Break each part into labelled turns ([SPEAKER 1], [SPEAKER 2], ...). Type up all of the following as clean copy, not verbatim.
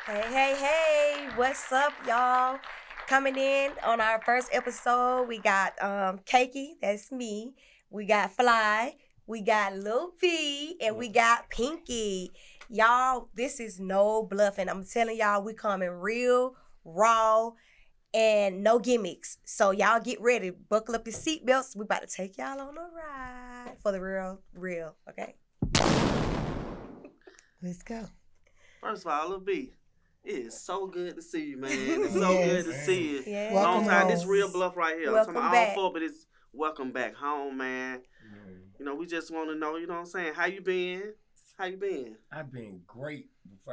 [SPEAKER 1] Hey, hey, hey, what's up, y'all? Coming in on our first episode, we got Cakey, that's me. We got Fly, we got Lil B, and we got Pinky. Y'all, this is no bluffing. I'm telling y'all, we coming real, raw, and no gimmicks. So y'all get ready. Buckle up your seatbelts. We about to take y'all on a ride for the real, okay?
[SPEAKER 2] Let's go.
[SPEAKER 3] First of all, Lil B, it is so good to see you, man. It's so good to see you.
[SPEAKER 1] Yeah.
[SPEAKER 3] Long
[SPEAKER 2] Welcome
[SPEAKER 3] time.
[SPEAKER 2] home.
[SPEAKER 3] This real Bluff right here.
[SPEAKER 1] Welcome
[SPEAKER 3] I'm
[SPEAKER 1] back.
[SPEAKER 3] all for, but it's welcome back home, man. You know, we just want to know, you know what I'm saying? How you been? How you been?
[SPEAKER 4] I've been great.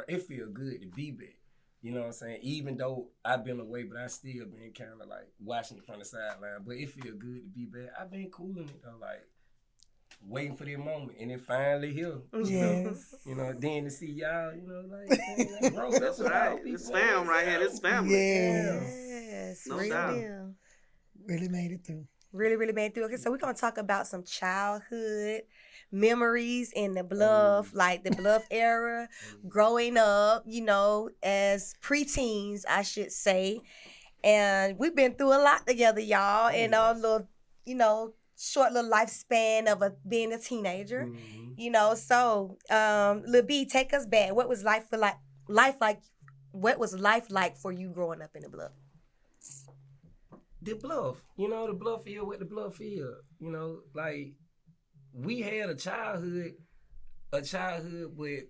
[SPEAKER 4] It feel good to be back. You know what I'm saying? Even though I've been away, but I still been kind of like watching it from the sideline. But it feel good to be back. I've been cooling it though, like waiting for that moment, and it finally here.
[SPEAKER 2] Yes.
[SPEAKER 4] You know, then to see y'all, like bro,
[SPEAKER 3] That's right. This fam right here. This family.
[SPEAKER 1] Yes,
[SPEAKER 3] No
[SPEAKER 1] real
[SPEAKER 3] doubt.
[SPEAKER 1] deal.
[SPEAKER 2] Really made it through.
[SPEAKER 1] Really made it through. Okay, so we're gonna talk about some childhood memories in the Bluff, like the Bluff era, growing up, as preteens, I should say. And we've been through a lot together, y'all, in our little, short little lifespan of being a teenager. So Lil B, take us back. What was what was life like for you growing up in the Bluff?
[SPEAKER 4] The Bluff, the Bluff field, what the Bluff field, like we had a childhood with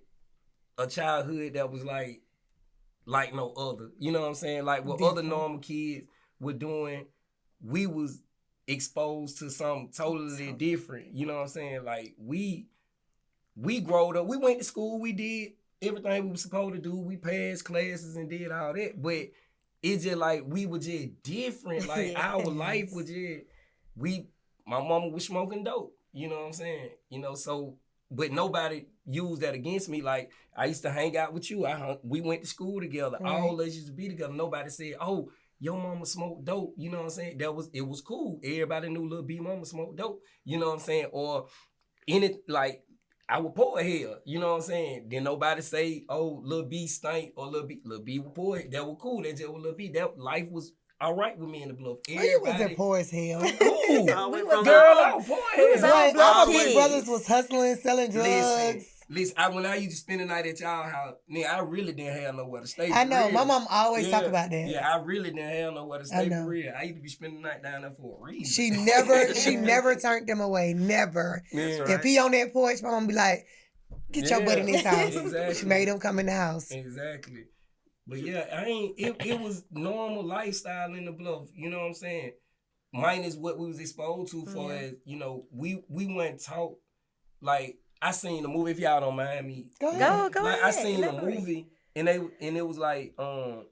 [SPEAKER 4] a childhood that was like no other. You know what I'm saying? Like what other normal kids were doing, we was exposed to something totally different. You know what I'm saying? Like we growed up, we went to school, we did everything we were supposed to do. We passed classes and did all that, but it's just like we were just different. Like our life was just my mama was smoking dope. You know what I'm saying? So but nobody used that against me. Like I used to hang out with you. We went to school together.
[SPEAKER 2] Right.
[SPEAKER 4] All of us used to be together. Nobody said, "Oh, your mama smoked dope." You know what I'm saying? It was cool. Everybody knew Lil B mama smoked dope. You know what I'm saying? Or I would pour hell, you know what I'm saying? Then nobody say, "Oh, Lil B stank," or Lil B would pour it. That was cool. That just was Lil B. That life was all right with me in the Bluff.
[SPEAKER 2] You wasn't poor as hell.
[SPEAKER 4] Cool.
[SPEAKER 3] We
[SPEAKER 1] was
[SPEAKER 4] Girl, I was poor
[SPEAKER 1] was
[SPEAKER 4] hell.
[SPEAKER 1] all Bluff
[SPEAKER 2] All my
[SPEAKER 1] kids.
[SPEAKER 2] brothers was hustling, selling drugs.
[SPEAKER 4] Listen, when I used to spend the night at y'all house, I really didn't have nowhere to stay.
[SPEAKER 2] I know.
[SPEAKER 4] For real.
[SPEAKER 2] My mom always talk about that.
[SPEAKER 4] Yeah, I really didn't have nowhere to
[SPEAKER 2] I
[SPEAKER 4] stay
[SPEAKER 2] know.
[SPEAKER 4] for real. I used to be spending the night down there for a reason.
[SPEAKER 2] She never turned them away. Never.
[SPEAKER 4] Yeah.
[SPEAKER 3] right.
[SPEAKER 2] If he on that porch, my mom be like, "Get your butt in this house."
[SPEAKER 4] Exactly.
[SPEAKER 2] She made him come in the house.
[SPEAKER 4] Exactly. But yeah, it was normal lifestyle in the Bluff, you know what I'm saying? Minus what we was exposed to for as, we weren't taught, like, I seen a movie, if y'all don't mind me.
[SPEAKER 2] Go ahead.
[SPEAKER 1] Go
[SPEAKER 4] like,
[SPEAKER 1] ahead.
[SPEAKER 4] I seen
[SPEAKER 1] Elaborate.
[SPEAKER 4] a movie and it was like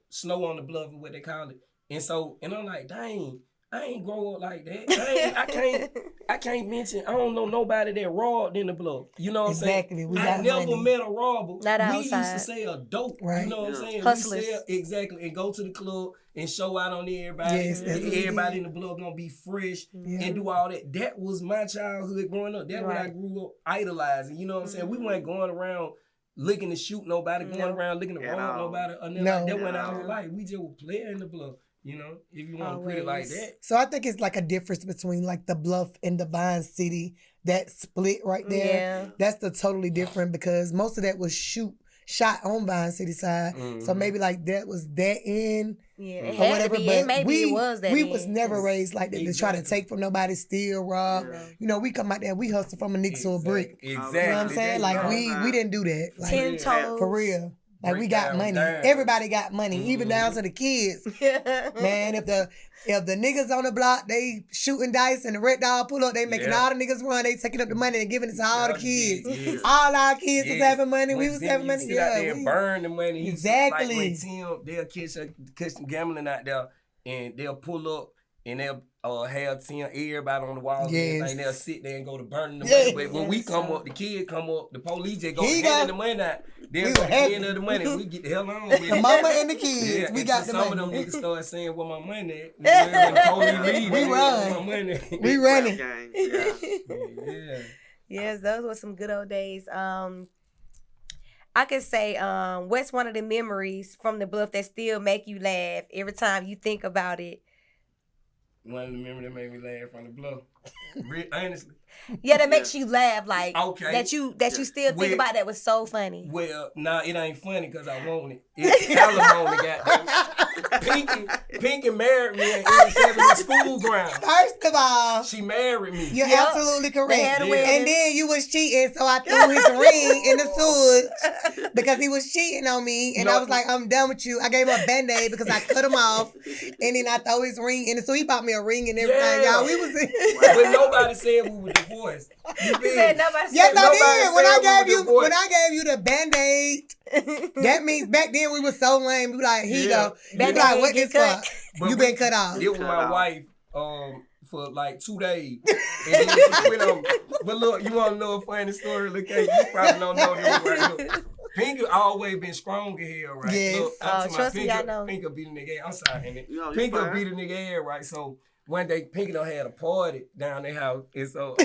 [SPEAKER 4] Snow on the Bluff is what they call it. And I'm like, dang, I ain't grow up like that. I can't mention, I don't know nobody that robbed in the Bluff. You know what I'm saying?
[SPEAKER 2] Exactly. We
[SPEAKER 4] I
[SPEAKER 2] got
[SPEAKER 4] never
[SPEAKER 2] money.
[SPEAKER 4] met a robber.
[SPEAKER 1] Not
[SPEAKER 4] we
[SPEAKER 1] outside.
[SPEAKER 4] used to sell dope.
[SPEAKER 2] Right.
[SPEAKER 4] You know what I'm
[SPEAKER 3] Yeah.
[SPEAKER 4] saying?
[SPEAKER 1] Hustlers.
[SPEAKER 4] We sell, exactly, and go to the club and show out on everybody.
[SPEAKER 2] Yes, that's what we
[SPEAKER 4] Everybody
[SPEAKER 2] did.
[SPEAKER 4] in the Bluff gonna be fresh
[SPEAKER 2] Yeah.
[SPEAKER 4] and do all that. That was my childhood growing up. That's what I
[SPEAKER 1] Right.
[SPEAKER 4] grew up idolizing. You know what I'm saying? We weren't going around looking to shoot nobody, going around looking to
[SPEAKER 3] At
[SPEAKER 4] rob
[SPEAKER 3] all.
[SPEAKER 4] nobody or nothing.
[SPEAKER 2] No.
[SPEAKER 4] Like that went
[SPEAKER 3] At
[SPEAKER 4] our
[SPEAKER 3] all.
[SPEAKER 4] life. We just were playing in the Bluff. If you want to put it like
[SPEAKER 1] Always.
[SPEAKER 4] that.
[SPEAKER 2] So I think it's like a difference between like the Bluff and the Vine City. That split right there.
[SPEAKER 1] Yeah.
[SPEAKER 2] That's the totally different because most of that was shot on Vine City side. So maybe like that was that end
[SPEAKER 1] Yeah,
[SPEAKER 2] or
[SPEAKER 1] it had
[SPEAKER 2] whatever.
[SPEAKER 1] to be.
[SPEAKER 2] But
[SPEAKER 1] And maybe
[SPEAKER 2] we
[SPEAKER 1] it was that.
[SPEAKER 2] we
[SPEAKER 1] then,
[SPEAKER 2] was never
[SPEAKER 1] 'cause-
[SPEAKER 2] raised like that to try to
[SPEAKER 4] Exactly.
[SPEAKER 2] take from nobody, steal, rob.
[SPEAKER 1] No.
[SPEAKER 2] We come out there, we hustle from a nickel to a brick.
[SPEAKER 4] Exactly.
[SPEAKER 2] You know what I'm saying? Like
[SPEAKER 3] All
[SPEAKER 2] we
[SPEAKER 3] time.
[SPEAKER 2] didn't do that. Like,
[SPEAKER 1] 10 toes.
[SPEAKER 2] for real. Like we
[SPEAKER 4] Break
[SPEAKER 2] got
[SPEAKER 4] down
[SPEAKER 2] money.
[SPEAKER 4] dimes.
[SPEAKER 2] Everybody got money, even down to the kids. Man, if the niggas on the block, they shooting dice and the red dog pull up, they making
[SPEAKER 4] Yeah.
[SPEAKER 2] all the niggas run, they taking up the money and giving it to all the
[SPEAKER 4] Yeah,
[SPEAKER 2] kids.
[SPEAKER 4] yes.
[SPEAKER 2] All our kids was
[SPEAKER 4] Yes.
[SPEAKER 2] having money, we
[SPEAKER 4] When
[SPEAKER 2] was
[SPEAKER 4] them
[SPEAKER 2] having
[SPEAKER 4] you
[SPEAKER 2] money.
[SPEAKER 4] sit out there
[SPEAKER 2] Yeah,
[SPEAKER 4] and burn the money.
[SPEAKER 2] Exactly.
[SPEAKER 4] Like when Tim, they'll catch them gambling out there and they'll pull up and they'll have Tim, everybody on the walls and
[SPEAKER 2] Yes.
[SPEAKER 4] everything. They'll sit there and go to burning the
[SPEAKER 2] Yes.
[SPEAKER 4] money. But when we
[SPEAKER 1] Yes,
[SPEAKER 4] come
[SPEAKER 1] sir.
[SPEAKER 4] up, the kid come up, the police just go
[SPEAKER 2] He
[SPEAKER 4] handing
[SPEAKER 2] got-
[SPEAKER 4] the money out. They'll
[SPEAKER 2] We
[SPEAKER 4] go
[SPEAKER 2] were happy.
[SPEAKER 4] handing the money. We get the hell on with
[SPEAKER 2] the
[SPEAKER 4] it.
[SPEAKER 2] mama and the kids,
[SPEAKER 4] Yeah,
[SPEAKER 2] we
[SPEAKER 4] and
[SPEAKER 2] got
[SPEAKER 4] so
[SPEAKER 2] the
[SPEAKER 4] some of
[SPEAKER 2] money.
[SPEAKER 4] them niggas start saying where my money at. When the police leave,
[SPEAKER 2] We
[SPEAKER 4] they
[SPEAKER 2] run.
[SPEAKER 4] want my money.
[SPEAKER 2] We running.
[SPEAKER 3] Gang. Yeah.
[SPEAKER 4] Yeah.
[SPEAKER 1] Yes, those were some good old days. I could say, what's one of the memories from the Bluff that still make you laugh every time you think about it?
[SPEAKER 4] One of the memories that made me laugh from the Bluff. Honestly.
[SPEAKER 1] Yeah, that makes you laugh, like
[SPEAKER 4] Okay.
[SPEAKER 1] that you still think about that was so funny.
[SPEAKER 4] Well, nah, it ain't funny because I want it. It's alimony, goddamn. Pinky married me in 87 school ground.
[SPEAKER 2] First of all,
[SPEAKER 4] She married me.
[SPEAKER 2] you're
[SPEAKER 1] Yep.
[SPEAKER 2] absolutely
[SPEAKER 1] They had
[SPEAKER 2] correct.
[SPEAKER 1] a wedding.
[SPEAKER 2] And then you was cheating, so I threw his ring in the sewage because he was cheating on me. And
[SPEAKER 4] No.
[SPEAKER 2] I was like, I'm done with you. I gave him a Band-Aid because I cut him off. And then I throw his ring in. So he bought me a ring and everything.
[SPEAKER 4] Yeah.
[SPEAKER 2] Y'all, we was
[SPEAKER 4] But nobody said we were divorced. You
[SPEAKER 1] You
[SPEAKER 4] feel
[SPEAKER 1] said
[SPEAKER 4] me?
[SPEAKER 1] nobody
[SPEAKER 2] Yes,
[SPEAKER 1] said
[SPEAKER 2] I
[SPEAKER 4] Nobody
[SPEAKER 2] did. When
[SPEAKER 4] said
[SPEAKER 2] I
[SPEAKER 4] we
[SPEAKER 2] gave
[SPEAKER 4] were
[SPEAKER 2] you
[SPEAKER 4] divorced.
[SPEAKER 2] when I gave you the Band-Aid, that means back then we were so lame. We were like, here you
[SPEAKER 4] Yeah.
[SPEAKER 2] go. You
[SPEAKER 1] Band-Aid
[SPEAKER 2] be like, what
[SPEAKER 1] get
[SPEAKER 2] this
[SPEAKER 1] cut.
[SPEAKER 2] for?
[SPEAKER 4] But
[SPEAKER 2] You been cut off.
[SPEAKER 4] It was
[SPEAKER 3] Cut
[SPEAKER 4] my
[SPEAKER 3] off.
[SPEAKER 4] wife for like 2 days. And then she quit on me. But look, you want to know a funny story? Look at you probably don't know this right here. Pinky always been strong in here, right?
[SPEAKER 2] Yes.
[SPEAKER 4] Look, I'm
[SPEAKER 1] Oh,
[SPEAKER 4] talking
[SPEAKER 1] trust me,
[SPEAKER 4] about
[SPEAKER 1] I know.
[SPEAKER 4] Pinky beat a nigga head. I'm sorry, innit?
[SPEAKER 3] You know, you
[SPEAKER 4] Pinky
[SPEAKER 3] fine.
[SPEAKER 4] beat a nigga head, right? So one day Pinky done had a party down their house. And so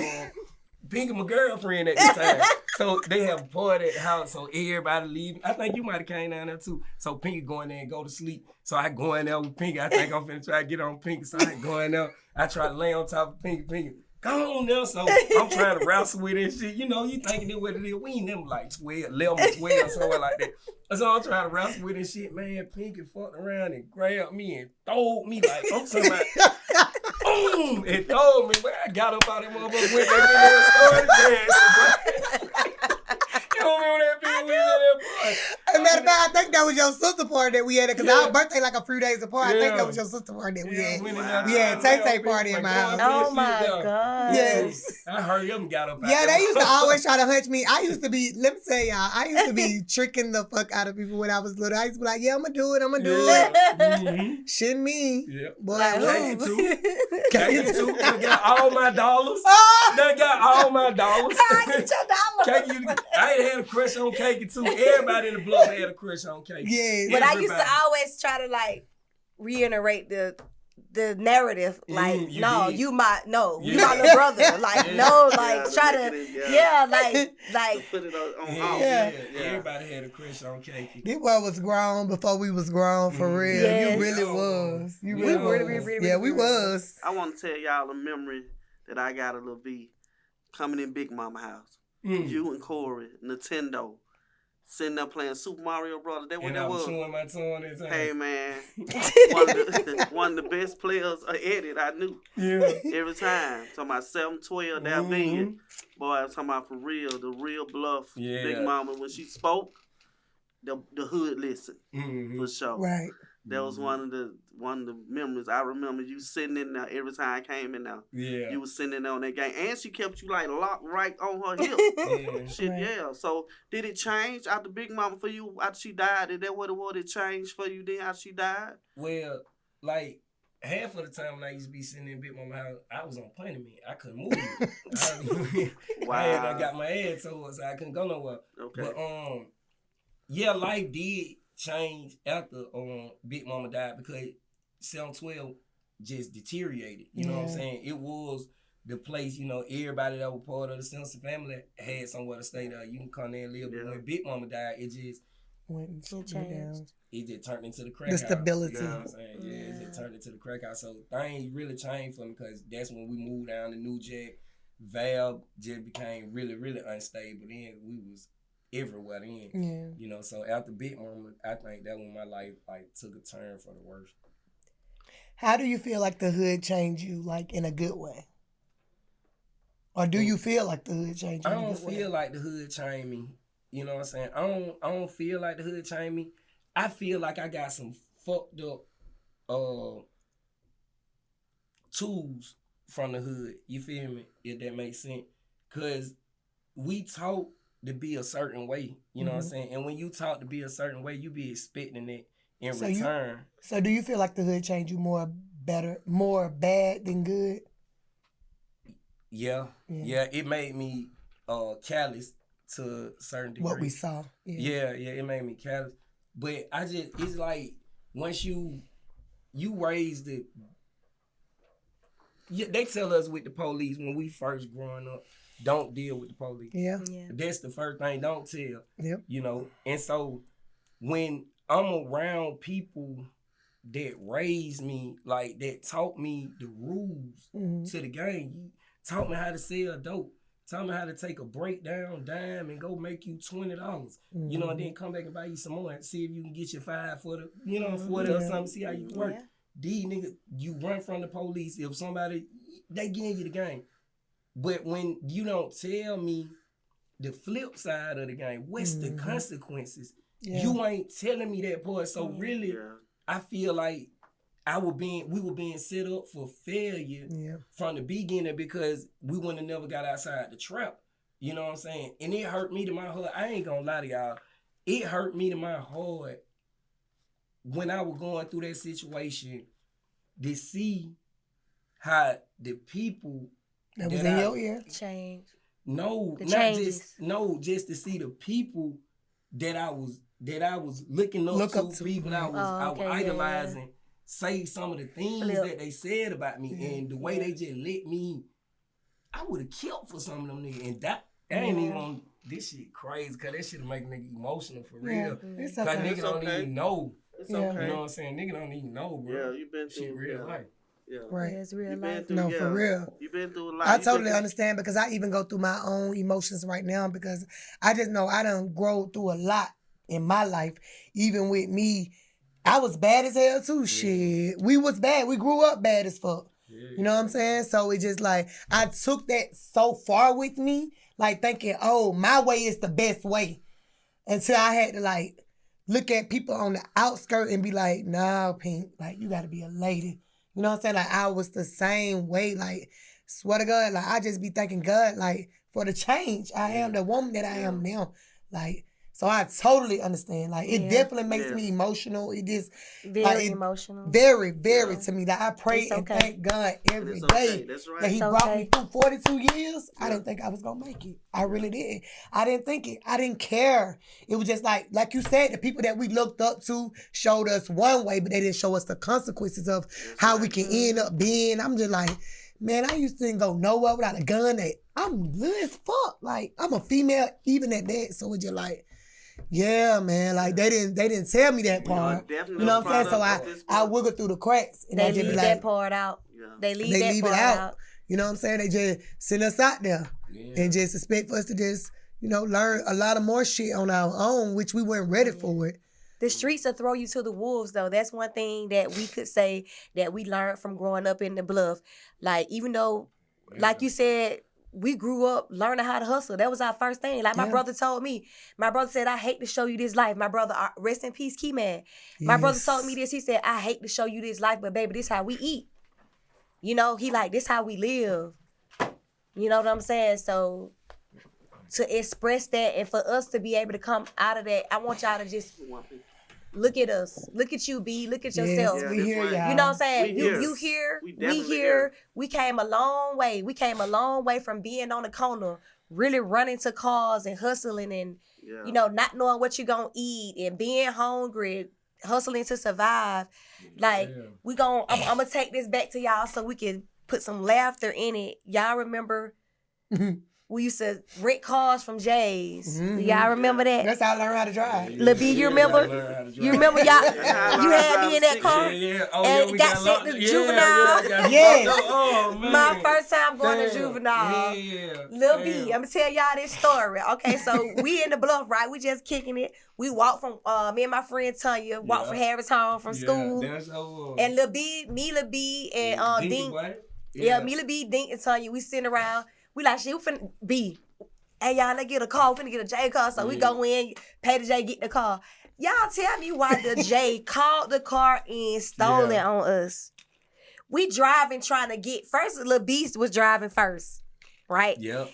[SPEAKER 4] Pinky my girlfriend at the time. So they have a party at the house, so everybody leaving. I think you might have came down there too. So Pinky go in there and go to sleep. So I go in there with Pinky. I think I'm finna try to get on Pinky. So I go in there. I try to lay on top of Pinky. Go on there. So I'm trying to wrestle with it and shit. You know, you thinking that what it is. We ain't them like 12, 11, 12, somewhere like that. So I'm trying to wrestle with it and shit. Man, Pinky fucked around and grabbed me and throwed me like, I'm talking about, boom, and throwed me. But I got up out of that motherfucker, went back in there and started dancing, bro. You don't remember that video we was in there, boy?
[SPEAKER 2] As a matter of fact, I think that was your sister party that we had because our birthday like a few days apart. I think
[SPEAKER 4] Yeah.
[SPEAKER 2] that was your sister party that we had.
[SPEAKER 4] went in
[SPEAKER 3] Wow.
[SPEAKER 4] there.
[SPEAKER 2] We had Tay-Tay party in my house.
[SPEAKER 1] Oh my God.
[SPEAKER 2] Yes.
[SPEAKER 4] I hurry up and got up out
[SPEAKER 2] Yeah,
[SPEAKER 4] there.
[SPEAKER 2] they used to always try to hunch me. I used to be, let me tell y'all, I used to be tricking the fuck out of people when I was little. I used to be like, yeah, I'm going to do it.
[SPEAKER 4] Mm-hmm.
[SPEAKER 2] Shouldn't me.
[SPEAKER 4] Yeah.
[SPEAKER 2] Boy,
[SPEAKER 1] Like,
[SPEAKER 4] Cake
[SPEAKER 1] who?
[SPEAKER 4] too. Cake too. Done got all my dollars.
[SPEAKER 2] Oh!
[SPEAKER 4] Done got all my dollars.
[SPEAKER 1] I get your dollar.
[SPEAKER 4] Cake, I ain't had a crush on Cake too. Everybody in the Bluff had a crush on Cake.
[SPEAKER 2] Yeah.
[SPEAKER 1] But I used to
[SPEAKER 4] Everybody.
[SPEAKER 1] always try to like reiterate the narrative. Like,
[SPEAKER 4] you
[SPEAKER 1] no,
[SPEAKER 4] did.
[SPEAKER 1] you my
[SPEAKER 4] Yeah.
[SPEAKER 1] little brother. Like,
[SPEAKER 4] Yeah.
[SPEAKER 1] no, like
[SPEAKER 3] Yeah,
[SPEAKER 1] try
[SPEAKER 3] look
[SPEAKER 1] to,
[SPEAKER 3] at it,
[SPEAKER 1] yeah,
[SPEAKER 3] To
[SPEAKER 1] like
[SPEAKER 3] put it on
[SPEAKER 4] Yeah,
[SPEAKER 3] off.
[SPEAKER 4] yeah.
[SPEAKER 3] Yeah.
[SPEAKER 4] Everybody had a crush on Cake.
[SPEAKER 2] This boy was grown before we was grown for
[SPEAKER 4] Mhm.
[SPEAKER 2] real.
[SPEAKER 1] Yes.
[SPEAKER 2] You really was. You
[SPEAKER 4] We
[SPEAKER 2] really
[SPEAKER 4] were,
[SPEAKER 2] was.
[SPEAKER 1] really,
[SPEAKER 2] Yeah, we
[SPEAKER 1] really
[SPEAKER 2] was.
[SPEAKER 3] I want to tell y'all a memory that I got of Lil B coming in Big Mama house.
[SPEAKER 4] Mm.
[SPEAKER 3] You and Corey, Nintendo, sitting there playing Super Mario Brothers. That what
[SPEAKER 4] And
[SPEAKER 3] that
[SPEAKER 4] I was
[SPEAKER 3] was.
[SPEAKER 4] chewing my tongue that time.
[SPEAKER 3] Hey man, one of the best players at it I knew
[SPEAKER 4] Yeah.
[SPEAKER 3] every time. Talking about 712 that
[SPEAKER 4] Mhm.
[SPEAKER 3] being. Boy, I'm talking about for real, the real Bluff.
[SPEAKER 4] Yeah.
[SPEAKER 3] Big Mama, when she spoke, the hood listened
[SPEAKER 4] Mm-hmm.
[SPEAKER 3] for sure.
[SPEAKER 2] Right.
[SPEAKER 3] That was one of the memories. I remember you sitting in there every time I came in there.
[SPEAKER 4] Yeah.
[SPEAKER 3] You was sitting in there on that game, and she kept you like locked right on her hip.
[SPEAKER 4] Yeah.
[SPEAKER 3] Shit,
[SPEAKER 2] Right.
[SPEAKER 3] yeah. So did it change after Big Mama for you after she died? Is that what it was? It changed for you then after she died?
[SPEAKER 4] Well, like half of the time when I used to be sitting in Big Mama house, I was on punishment. I couldn't move. I got my head told, so I couldn't go nowhere.
[SPEAKER 3] Okay.
[SPEAKER 4] But yeah, life did change after Big Mama died because 712 just deteriorated. You know what I'm
[SPEAKER 2] Yeah.
[SPEAKER 4] saying? It was the place, you know, everybody that was part of the Simpson family had somewhere to stay there. You can come there and live. But
[SPEAKER 3] Yeah.
[SPEAKER 4] when Big Mama died, it just
[SPEAKER 2] Went
[SPEAKER 1] changed.
[SPEAKER 2] down.
[SPEAKER 4] turned into the crack
[SPEAKER 2] The
[SPEAKER 4] house.
[SPEAKER 2] stability.
[SPEAKER 4] You know what I'm saying? Yeah, it just turned into the crack house. So things really changed for me because that's when we moved down to New Jack. Val just became really, really unstable. Then we was everywhere then.
[SPEAKER 2] Yeah.
[SPEAKER 4] You know, so after Big Mama, I think that when my life like took a turn for the worse.
[SPEAKER 2] How do you feel like the hood changed you, like in a good way? Or do you feel like the hood changed you
[SPEAKER 4] I
[SPEAKER 2] in a
[SPEAKER 4] don't
[SPEAKER 2] good way?
[SPEAKER 4] feel like the hood changed me. You know what I'm saying? I don't feel like the hood changed me. I feel like I got some fucked up tools from the hood. You feel me? If that makes sense. Cause we taught to be a certain way. You know what I'm saying? And when you taught to be a certain way, you be expecting it in
[SPEAKER 2] So
[SPEAKER 4] return.
[SPEAKER 2] So do you feel like the hood changed you more bad than good?
[SPEAKER 4] Yeah. It made me callous to a certain degree.
[SPEAKER 2] What we saw.
[SPEAKER 4] Yeah, it made me callous. But it's like once you raised it. Yeah, they tell us with the police when we first growing up, don't deal with the police.
[SPEAKER 2] Yeah.
[SPEAKER 4] That's the first thing. Don't tell.
[SPEAKER 2] Yep.
[SPEAKER 4] You know, and so when I'm around people that raised me, like that taught me the rules to the game. You taught me how to sell dope. Taught me how to take a breakdown dime and go make you $20. You know, and then come back and buy you some more and see if you can get your 5 for the, you know, 40 or something. See how you work.
[SPEAKER 1] Yeah.
[SPEAKER 4] These niggas, you run from the police. If somebody, they give you the game. But when you don't tell me the flip side of the game, what's the consequences?
[SPEAKER 2] Yeah.
[SPEAKER 4] You ain't telling me that part. So really, I feel like we were being set up for failure from the beginning because we wouldn't have never got outside the trap. You know what I'm saying? And it hurt me to my heart. I ain't gonna lie to y'all. It hurt me to my heart when I was going through that situation to see how the people
[SPEAKER 2] that was in your ear
[SPEAKER 1] change.
[SPEAKER 4] No,
[SPEAKER 1] The
[SPEAKER 4] not
[SPEAKER 1] changes.
[SPEAKER 4] just to see the people that I was looking up to, people I was idolizing, say some of the things that they said about me and the way they just let me. I would have killed for some of them niggas, and that ain't even on this shit crazy, cause that shit make nigga emotional for real.
[SPEAKER 2] It's
[SPEAKER 4] Cause
[SPEAKER 2] okay.
[SPEAKER 4] nigga don't even know.
[SPEAKER 3] It's okay.
[SPEAKER 4] You know what I'm saying? Nigga don't even know, bro.
[SPEAKER 3] Yeah, you been through
[SPEAKER 4] shit real life.
[SPEAKER 3] Yeah.
[SPEAKER 2] Right.
[SPEAKER 1] It's real
[SPEAKER 3] You been
[SPEAKER 1] life.
[SPEAKER 3] through,
[SPEAKER 2] No, for real.
[SPEAKER 3] You been through a lot.
[SPEAKER 2] I
[SPEAKER 3] You
[SPEAKER 2] totally
[SPEAKER 3] been
[SPEAKER 2] understand because I even go through my own emotions right now because I just know I done grow through a lot in my life. Even with me, I was bad as hell too. Shit. We was bad. We grew up bad as fuck. You know what I'm saying? So it just like, I took that so far with me, like thinking, oh, my way is the best way. Until I had to like look at people on the outskirt and be like, nah, Pink, like you gotta be a lady. You know what I'm saying? Like I was the same way. Like, swear to God, like I just be thanking God, like, for the change. I am the woman that I am now. Like, so I totally understand. Like, it definitely makes me emotional. It is
[SPEAKER 1] Very emotional.
[SPEAKER 2] Very, very to me. Like I pray and thank God every day that He brought me through 42 years. I didn't think I was gonna make it. I really did. I didn't think it. I didn't care. It was just like you said, the people that we looked up to showed us one way, but they didn't show us the consequences of how we can end up being. I'm just like, man, I used to go nowhere without a gun. I'm good as fuck. Like, I'm a female even at that. So it's just like, yeah, man. Like they didn't tell me that part. You know what I'm saying? So I wiggle through the cracks and
[SPEAKER 1] they
[SPEAKER 2] I just
[SPEAKER 1] leave
[SPEAKER 2] be like,
[SPEAKER 1] that part out.
[SPEAKER 3] Yeah.
[SPEAKER 1] They leave that part out.
[SPEAKER 2] You know what I'm saying? They just send us out there and just expect for us to just, you know, learn a lot of more shit on our own, which we weren't ready for it.
[SPEAKER 1] The streets will throw you to the wolves, though. That's one thing that we could say that we learned from growing up in the Bluff. Like, even though, like you said, we grew up learning how to hustle. That was our first thing. Like my brother told me. My brother said, I hate to show you this life. My brother, rest in peace, Key Man. My brother told me this. He said, I hate to show you this life, but baby, this how we eat. You know, he like, this how we live. You know what I'm saying? So to express that and for us to be able to come out of that, I want y'all to just look at us. Look at you, B. Look at yourself.
[SPEAKER 2] We hear y'all.
[SPEAKER 1] You know what I'm saying?
[SPEAKER 3] We
[SPEAKER 1] here.
[SPEAKER 3] We
[SPEAKER 1] We here. We came a long way. We came a long way from being on the corner, really running to cars and hustling and, you know, not knowing what you're going to eat and being hungry, hustling to survive. Like, I'm going to take this back to y'all so we can put some laughter in it. Y'all remember we used to rent cars from Jay's. Do y'all remember that?
[SPEAKER 2] That's how I learned how to drive.
[SPEAKER 1] Lil B, you remember? You remember y'all? You had me in that car and got sent to juvenile. My first time going to juvenile. Lil B, I'm gonna tell y'all this story. Okay, so we in the Bluff, right? We just kicking it. We walked from me and my friend Tanya walked from Harris home from school. And Lil B, and Dink. Me, Lil B, Dink, and Tanya. We sitting around. We like, shit, we finna be. Hey, y'all, let's get a car. We finna get a J car. So we go in, pay the J, get the car. Y'all tell me why the J called the car and stole it on us. We driving, trying to get, first Lil Beast was driving first, right?
[SPEAKER 4] Yep.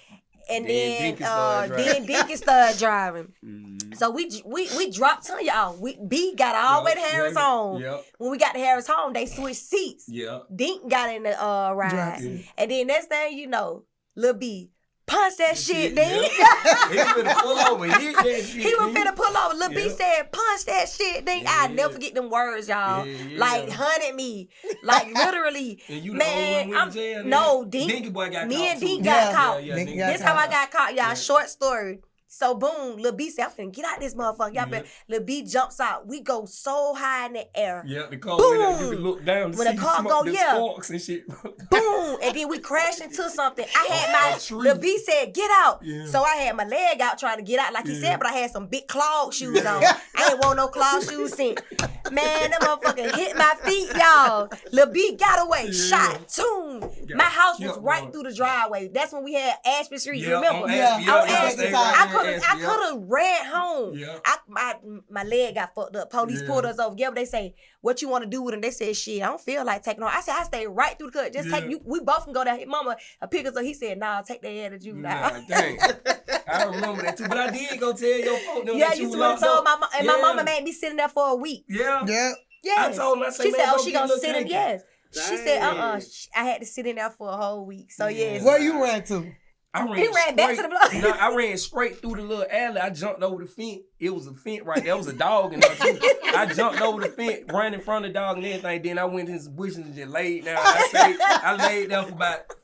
[SPEAKER 1] And then Dinky started driving. So we dropped Tanya off. B got all the way to Harris home. When we got to Harris home, they switched seats. Dink got in the ride. And then next thing you know, Lil B punch that shit, nigga.
[SPEAKER 4] He was finna pull over, hit that shit.
[SPEAKER 1] He was finna pull over. Lil B
[SPEAKER 4] Yeah.
[SPEAKER 1] said, punch that shit, nigga. I never forget them words, y'all.
[SPEAKER 4] Yeah.
[SPEAKER 1] Like, hunted me. Like, literally.
[SPEAKER 4] And you the
[SPEAKER 1] Man,
[SPEAKER 4] only one went to jail,
[SPEAKER 1] no,
[SPEAKER 4] nigga?
[SPEAKER 1] Dink.
[SPEAKER 4] Dinky boy got
[SPEAKER 1] Me
[SPEAKER 4] caught
[SPEAKER 1] and
[SPEAKER 4] too.
[SPEAKER 1] Dink got caught.
[SPEAKER 4] Dinky
[SPEAKER 2] Dink
[SPEAKER 4] got
[SPEAKER 1] This how I got caught, y'all.
[SPEAKER 4] Yeah.
[SPEAKER 1] Short story. So boom, Lil B said, I'm finna get out this motherfucker. Y'all better. Lil B jumps out. We go so high in the air.
[SPEAKER 4] Yeah, the car
[SPEAKER 1] Boom.
[SPEAKER 4] went up, you can look down and
[SPEAKER 1] When
[SPEAKER 4] see
[SPEAKER 1] the car
[SPEAKER 4] smoke,
[SPEAKER 1] go,
[SPEAKER 4] the
[SPEAKER 1] yeah.
[SPEAKER 4] sparks and shit.
[SPEAKER 1] Boom, and then we crashed into something. I had
[SPEAKER 4] A
[SPEAKER 1] my
[SPEAKER 4] tree.
[SPEAKER 1] Lil B said, get out.
[SPEAKER 4] Yeah.
[SPEAKER 1] So I had my leg out trying to get out, like he
[SPEAKER 4] Yeah.
[SPEAKER 1] said, but I had some big clog shoes on. I ain't want no clog shoes since. Man, that motherfucker hit my feet, y'all. Lil B got away,
[SPEAKER 4] Yeah.
[SPEAKER 1] shot, boom.
[SPEAKER 4] Got
[SPEAKER 1] My house was
[SPEAKER 4] killed,
[SPEAKER 1] right
[SPEAKER 4] boy.
[SPEAKER 1] through the driveway. That's when we had Ashby Street. You
[SPEAKER 4] Yeah,
[SPEAKER 1] remember?
[SPEAKER 4] on
[SPEAKER 2] Yeah.
[SPEAKER 4] Ashby,
[SPEAKER 1] On
[SPEAKER 4] yeah,
[SPEAKER 1] Ashby.
[SPEAKER 4] stay
[SPEAKER 1] I
[SPEAKER 4] right there,
[SPEAKER 1] could
[SPEAKER 4] Ashby, yeah.
[SPEAKER 1] have ran home.
[SPEAKER 4] Yeah.
[SPEAKER 1] My leg got fucked up. Police
[SPEAKER 4] Yeah.
[SPEAKER 1] pulled us over. Yeah, they say, what you want to do with him? They said, shit, I don't feel like taking on. I said, I stay right through the cut. Just take
[SPEAKER 4] Yeah.
[SPEAKER 1] you. We both can go down. His mama pick us up. He said, nah, take that head to juvenile.
[SPEAKER 4] Nah, dang. I remember that too. But I did go tell your folks them
[SPEAKER 1] Yeah,
[SPEAKER 4] that
[SPEAKER 1] you
[SPEAKER 4] was
[SPEAKER 1] would have
[SPEAKER 4] locked
[SPEAKER 1] told
[SPEAKER 4] up.
[SPEAKER 1] my mom, and my
[SPEAKER 4] Yeah.
[SPEAKER 1] mama made me sit in there for a week.
[SPEAKER 4] Yeah.
[SPEAKER 2] Yeah.
[SPEAKER 1] Yes.
[SPEAKER 4] I told her, I said,
[SPEAKER 1] She
[SPEAKER 4] man,
[SPEAKER 1] said,
[SPEAKER 4] go
[SPEAKER 1] oh, she
[SPEAKER 4] get a
[SPEAKER 1] gonna
[SPEAKER 4] little
[SPEAKER 1] sit in.
[SPEAKER 4] cake.
[SPEAKER 1] Yes. She said,
[SPEAKER 3] Dang.
[SPEAKER 1] I had to sit in there for a whole week. So yes.
[SPEAKER 2] Where you ran to?
[SPEAKER 4] I ran
[SPEAKER 1] He ran back to the block.
[SPEAKER 4] No, I ran straight through the little alley. I jumped over the fence. It was a fence right there. There was a dog in there too. I jumped over the fence, ran in front of the dog and everything. Then I went into the bushes and just laid down. I laid down for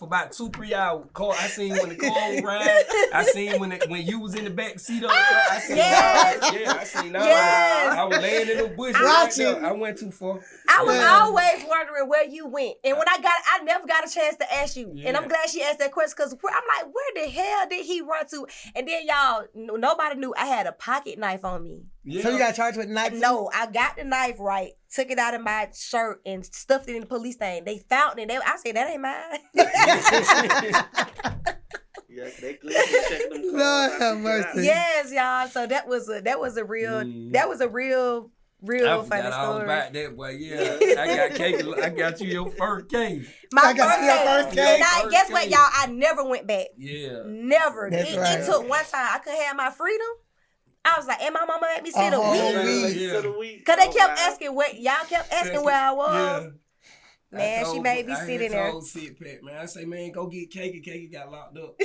[SPEAKER 4] about 2-3 hours. I seen when the car was riding. I seen when you was in the back seat of the car. I seen
[SPEAKER 1] Yes.
[SPEAKER 4] all. Yeah, I seen all.
[SPEAKER 1] Yes.
[SPEAKER 4] I was laying in the bushes.
[SPEAKER 2] Watching.
[SPEAKER 4] Right there. I went too far.
[SPEAKER 1] I was
[SPEAKER 2] Yeah.
[SPEAKER 1] always wondering where you went. And when I never got a chance to ask you. And I'm
[SPEAKER 4] Yeah.
[SPEAKER 1] glad she asked that question because I'm like, where the hell did he run to? And then y'all, nobody knew I had a pocket knife on me.
[SPEAKER 4] Yeah.
[SPEAKER 2] So you got charged with knife?
[SPEAKER 1] No, I got the knife right, took it out of my shirt and stuffed it in the police thing. They found it. I said, that ain't mine.
[SPEAKER 3] Yeah, they good to check them
[SPEAKER 2] Lord
[SPEAKER 3] cars.
[SPEAKER 2] have mercy.
[SPEAKER 1] Yes, y'all. So that was a real
[SPEAKER 4] I
[SPEAKER 1] funny
[SPEAKER 4] forgot all
[SPEAKER 1] story.
[SPEAKER 4] about that, boy. Yeah, I got cake. I got you your first cake.
[SPEAKER 1] My
[SPEAKER 2] I got your
[SPEAKER 1] birthday.
[SPEAKER 2] first cake.
[SPEAKER 1] Now,
[SPEAKER 4] First
[SPEAKER 1] guess what,
[SPEAKER 4] cake.
[SPEAKER 1] y'all? I never went back.
[SPEAKER 4] Yeah.
[SPEAKER 1] Never.
[SPEAKER 2] That's
[SPEAKER 1] It
[SPEAKER 2] right.
[SPEAKER 1] took one time. I couldn't have my freedom. I was like, and my mama made me sit
[SPEAKER 2] A
[SPEAKER 1] a
[SPEAKER 2] whole
[SPEAKER 1] week.
[SPEAKER 2] week.
[SPEAKER 4] Yeah.
[SPEAKER 3] To the week.
[SPEAKER 1] Cause they
[SPEAKER 3] Oh,
[SPEAKER 1] kept
[SPEAKER 3] wow.
[SPEAKER 1] asking y'all kept asking where I was.
[SPEAKER 4] Yeah.
[SPEAKER 1] Man, she made me sit in there.
[SPEAKER 4] I told Sid Pat, man, I say, man, go get Cakey. Cakey got locked up.